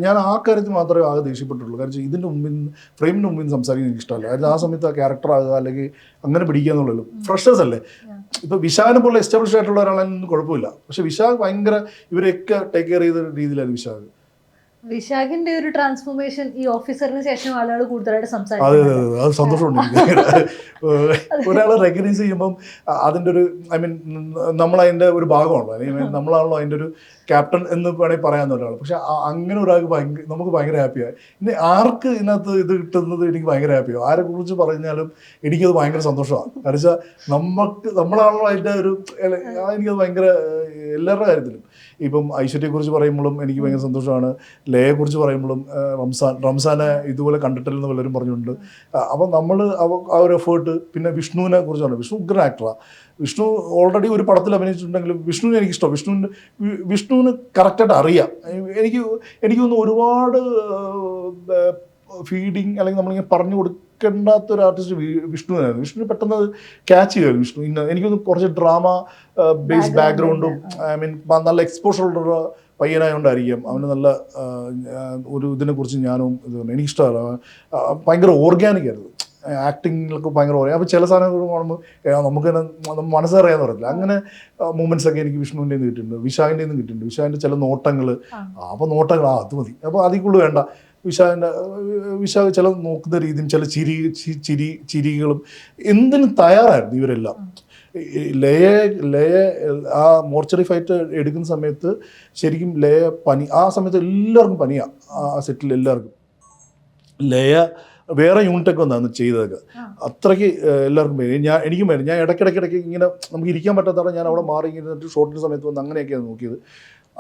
ഞാൻ ആ കാര്യത്തിൽ മാത്രമേ ആകെ ദേഷ്യപ്പെട്ടുള്ളൂ. കാരണം ഇതിൻ്റെ മുമ്പിൽ ഫ്രെയിമിന് മുമ്പിൽ സംസാരിക്കാൻ എനിക്ക് ഇഷ്ടമല്ല. കാരണം ആ സമയത്ത് ആ ക്യാരക്ടർ ആകുക അല്ലെങ്കിൽ അങ്ങനെ പിടിക്കുക എന്നുള്ളൂ. ഫ്രഷേഴ്സ് അല്ലേ. ഇപ്പോൾ വിശാഖിനെ പോലെ എസ്റ്റാബ്ലിഷ് ആയിട്ടുള്ള ഒരാളാണെന്ന് കുഴപ്പമില്ല. പക്ഷെ വിശാഖ് ഭയങ്കര ഇവരെയൊക്കെ ടേക്ക് കെയർ ചെയ്ത രീതിയിലാണ് വിശാഖ്. വിശാഖിന്റെ ഒരു ട്രാൻസ്ഫോർമേഷൻ ഈ ഓഫീസറിന് ശേഷം ആളുകൾ കൂടുതലായിട്ട് അതെ സംസാരിക്കും. അതെ അതെ, അത് സന്തോഷമുണ്ട്. ഒരാളെ റെക്കഗ്നൈസ് ചെയ്യുമ്പം അതിൻ്റെ ഒരു ഐ മീൻ നമ്മളതിൻ്റെ ഒരു ഭാഗമാണല്ലോ, അല്ലെങ്കിൽ നമ്മളാണല്ലോ അതിൻ്റെ ഒരു ക്യാപ്റ്റൻ എന്ന് വേണമെങ്കിൽ പറയാവുന്ന ഒരാൾ. പക്ഷെ അങ്ങനെ ഒരാൾക്ക് നമുക്ക് ഭയങ്കര ഹാപ്പിയായി. ഇനി ആർക്ക് ഇതിനകത്ത് ഇത് കിട്ടുന്നത് എനിക്ക് ഭയങ്കര ഹാപ്പിയാവും. ആരെ കുറിച്ച് പറഞ്ഞാലും എനിക്കത് ഭയങ്കര സന്തോഷമാണ്. കാരണം വെച്ചാൽ നമ്മളാണല്ലോ അതിൻ്റെ ഒരു എനിക്കത് ഭയങ്കര എല്ലാവരുടെ കാര്യത്തിലും. ഇപ്പം ഐശ്വര്യയെക്കുറിച്ച് പറയുമ്പോഴും എനിക്ക് ഭയങ്കര സന്തോഷമാണ്. ലയയെക്കുറിച്ച് പറയുമ്പോഴും റംസാനെ ഇതുപോലെ കണ്ടിട്ടില്ലെന്ന് പലരും പറഞ്ഞിട്ടുണ്ട്. അപ്പം നമ്മൾ ആ ഒരു എഫേർട്ട്. പിന്നെ വിഷ്ണുവിനെ കുറിച്ചാണ്. വിഷ്ണു ഉഗ്രൻ ആക്ടറാണ്. വിഷ്ണു ഓൾറെഡി ഒരു പടത്തിൽ അഭിനയിച്ചിട്ടുണ്ടെങ്കിലും വിഷ്ണുവിനെ എനിക്കിഷ്ടം. വിഷ്ണുവിന് കറക്റ്റായിട്ട് അറിയാം. എനിക്ക് തോന്നുന്നു ഒരുപാട് ഫീഡിങ് അല്ലെങ്കിൽ നമ്മളിങ്ങനെ പറഞ്ഞു കൊടുക്കേണ്ടാത്തൊരു ആർട്ടിസ്റ്റ് വിഷ്ണുവിനായിരുന്നു. വിഷ്ണുവിന് പെട്ടെന്ന് ക്യാച്ച് ചെയ്യുമായിരുന്നു. വിഷ്ണു എനിക്കൊന്ന് കുറച്ച് ഡ്രാമ ബേസ് ബാക്ക്ഗ്രൗണ്ടും ഐ മീൻ നല്ല എക്സ്പോഷറുള്ള പയ്യനായതുകൊണ്ടായിരിക്കും അവന് നല്ല ഒരു ഇതിനെക്കുറിച്ച് ഞാനും ഇത് എനിക്കിഷ്ടമല്ല. ഭയങ്കര ഓർഗാനിക് ആയിരുന്നു. ആക്ടിങ്ങിലൊക്കെ ഭയങ്കര ഓർഗാനിക്. അപ്പോൾ ചില സാധനങ്ങൾ കാണുമ്പോൾ നമുക്ക് തന്നെ മനസ്സറിയാന്ന് പറയില്ല. അങ്ങനെ മൂമെൻറ്റ്സ് ഒക്കെ എനിക്ക് വിഷ്ണുവിൻ്റെ നിന്ന് കിട്ടിയിട്ടുണ്ട്. വിശാഖിൻ്റെ നിന്ന് കിട്ടിയിട്ടുണ്ട്. വിശാഖിൻ്റെ ചില നോട്ടങ്ങൾ. അപ്പോൾ നോട്ടങ്ങൾ അത് മതി. അപ്പോൾ അതിൽ കൂടുതൽ വേണ്ട. വിശാഖ് ചില നോക്കുന്ന രീതിയും ചില ചിരികളും എന്തിനും തയ്യാറായിരുന്നു ഇവരെല്ലാം. ലയ ആ മോർച്ചറി ഫൈറ്റ് എടുക്കുന്ന സമയത്ത് ശരിക്കും ലയ ആ സമയത്ത് എല്ലാവർക്കും പനിയാണ് ആ സെറ്റിൽ എല്ലാവർക്കും. ലയ വേറെ യൂണിറ്റൊക്കെ വന്നാണ് ചെയ്തതൊക്കെ. അത്രയ്ക്ക് എല്ലാവർക്കും പേര് എനിക്കും പേര്. ഞാൻ ഇടയ്ക്കിടയ്ക്ക് ഇങ്ങനെ നമുക്ക് ഇരിക്കാൻ പറ്റാത്തതാണ് ഞാൻ അവിടെ മാറി ഇങ്ങനെ ഷോട്ടിൻ്റെ സമയത്ത് വന്ന് അങ്ങനെയൊക്കെയാണ് നോക്കിയത്.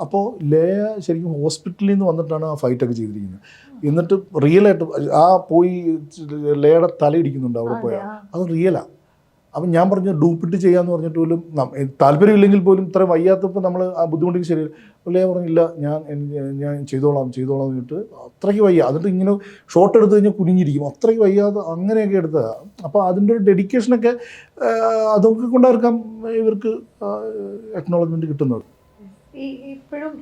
അപ്പോൾ ലയ ശരിക്കും ഹോസ്പിറ്റലിൽ നിന്ന് വന്നിട്ടാണ് ആ ഫൈറ്റൊക്കെ ചെയ്തിരിക്കുന്നത്. എന്നിട്ട് റിയലായിട്ട് പോയി ലയയുടെ തല ഇടിക്കുന്നുണ്ട് അവിടെ പോയാൽ. അത് റിയലാണ്. അപ്പം ഞാൻ പറഞ്ഞു ഡൂപ്പിട്ട് ചെയ്യാമെന്ന് പറഞ്ഞിട്ട് പോലും താല്പര്യമില്ലെങ്കിൽ പോലും ഇത്ര വയ്യാത്തപ്പോൾ നമ്മൾ ആ ബുദ്ധിമുട്ടിക്ക് ശരിയല്ല. ലയ പറഞ്ഞില്ല ഞാൻ ചെയ്തോളാം എന്ന് പറഞ്ഞിട്ട് അത്രയ്ക്ക് വയ്യ. എന്നിട്ട് ഇങ്ങനെ ഷോട്ട് എടുത്ത് കഴിഞ്ഞാൽ കുനിഞ്ഞിരിക്കും. അത്രയ്ക്ക് വയ്യാതെ അങ്ങനെയൊക്കെ എടുത്തതാണ്. അപ്പോൾ അതിൻ്റെ ഒരു ഡെഡിക്കേഷനൊക്കെ അതൊക്കെ കൊണ്ടായിരിക്കാം ഇവർക്ക് അക്നോളജ്മെൻറ്റ് കിട്ടുന്നത്. ഇപ്പോഴും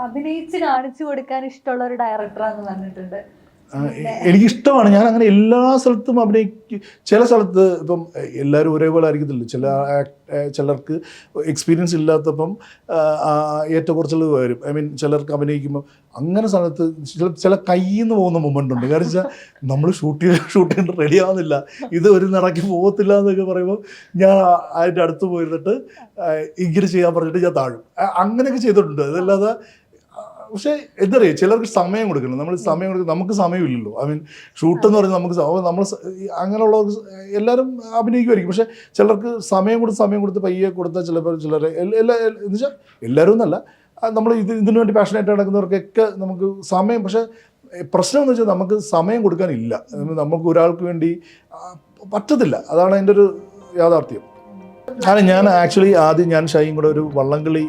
അഭിനയിച്ച് കാണിച്ചു കൊടുക്കാൻ ഇഷ്ടമുള്ള ഒരു ഡയറക്ടറാണെന്ന് പറഞ്ഞിട്ടുണ്ട്. എനിക്കിഷ്ടമാണ്. ഞാൻ അങ്ങനെ എല്ലാ സ്ഥലത്തും അഭിനയിക്കും. ചില സ്ഥലത്ത് ഇപ്പം എല്ലാവരും ഒരേപോലെ ആയിരിക്കത്തില്ല. ചിലർക്ക് എക്സ്പീരിയൻസ് ഇല്ലാത്തപ്പം ഏറ്റക്കുറച്ചിൽ വരും. ഐ മീൻ ചിലർക്ക് അഭിനയിക്കുമ്പോൾ അങ്ങനെ സ്ഥലത്ത് ചില കയ്യിൽ നിന്ന് പോകുന്ന മൊമെൻ്റ് ഉണ്ട്. കാരണം വെച്ചാൽ നമ്മൾ ഷൂട്ട് ചെയ്തിട്ട് റെഡി ആവുന്നില്ല, ഇത് ഒരു നടക്കി പോകത്തില്ല എന്നൊക്കെ പറയുമ്പോൾ ഞാൻ അതിൻ്റെ അടുത്ത് പോയിരുന്നിട്ട് ഇങ്ങനെ ചെയ്യാൻ പറഞ്ഞിട്ട് ഞാൻ താഴും. അങ്ങനെയൊക്കെ ചെയ്തിട്ടുണ്ട്. അതല്ലാതെ പക്ഷേ എന്തറിയാം, ചിലർക്ക് സമയം കൊടുക്കണം. നമുക്ക് സമയമില്ലല്ലോ. ഐ മീൻ ഷൂട്ട് എന്ന് പറഞ്ഞാൽ നമ്മൾ അങ്ങനെയുള്ള എല്ലാവരും അഭിനയിക്കുമായിരിക്കും. പക്ഷേ ചിലർക്ക് സമയം കൊടുത്ത് പയ്യെ കൊടുത്താൽ ചിലരെ എന്ന് വെച്ചാൽ എല്ലാവരും എന്നല്ല, നമ്മൾ ഇതിനു വേണ്ടി പാഷനായിട്ട് നടക്കുന്നവർക്കൊക്കെ നമുക്ക് സമയം. പക്ഷേ പ്രശ്നം എന്ന് വെച്ചാൽ നമുക്ക് സമയം കൊടുക്കാനില്ല. നമുക്ക് ഒരാൾക്ക് വേണ്ടി പറ്റത്തില്ല. അതാണ് അതിൻ്റെ ഒരു യാഥാർത്ഥ്യം. ഞാൻ ആക്ച്വലി ആദ്യം ഞാൻ ഷൈയും കൂടെ ഒരു വള്ളംകളി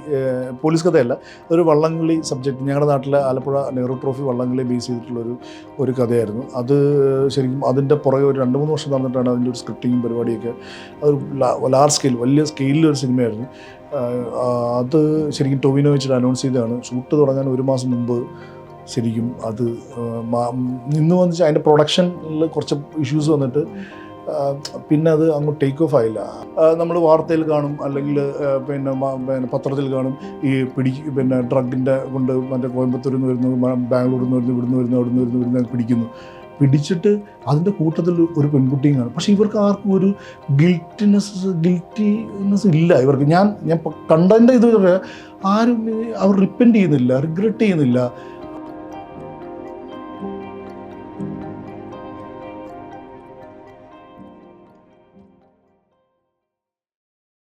പോലീസ് കഥയല്ല, ഒരു വള്ളംകളി സബ്ജക്റ്റ് ഞങ്ങളുടെ നാട്ടിലെ ആലപ്പുഴ നെഹ്റു ട്രോഫി വള്ളംകളി ബേസ് ചെയ്തിട്ടുള്ളൊരു കഥയായിരുന്നു. അത് ശരിക്കും അതിൻ്റെ പുറകെ ഒരു 2-3 വർഷം നടന്നിട്ടാണ് അതിൻ്റെ ഒരു സ്ക്രിപ്റ്റിങ്ങും പരിപാടിയൊക്കെ. അതൊരു വലിയ സ്കെയിലൊരു സിനിമയായിരുന്നു. അത് ശരിക്കും ടൊവിനോ വെച്ചിട്ട് അനൗൺസ് ചെയ്തതാണ്. ഷൂട്ട് തുടങ്ങാൻ 1 മാസം മുമ്പ് ശരിക്കും അത് നിന്ന് വന്നിട്ട് അതിൻ്റെ പ്രൊഡക്ഷനിൽ കുറച്ച് ഇഷ്യൂസ് വന്നിട്ട് പിന്നെ അത് അങ്ങോട്ട് ടേക്ക് ഓഫ് ആയില്ല. നമ്മൾ വാർത്തയിൽ കാണും, അല്ലെങ്കിൽ പിന്നെ പത്രത്തിൽ കാണും ഈ ഡ്രഗിൻ്റെ കൊണ്ട് മറ്റേ കോയമ്പത്തൂരിൽ നിന്ന് വരുന്നു, ബാംഗ്ലൂരിൽ നിന്ന് വരുന്നു, അവിടുന്ന് വരുന്നു പിടിച്ചിട്ട് അതിൻ്റെ കൂട്ടത്തിൽ ഒരു പെൺകുട്ടിയും കാണും. പക്ഷേ ഇവർക്ക് ആർക്കും ഒരു ഗിൽറ്റിനെസ് ഇല്ല ഇവർക്ക്. ഞാൻ കണ്ടതിൻ്റെ ഇത് ആരും അവർ റിപ്പൻറ്റ് ചെയ്യുന്നില്ല, റിഗ്രറ്റ് ചെയ്യുന്നില്ല.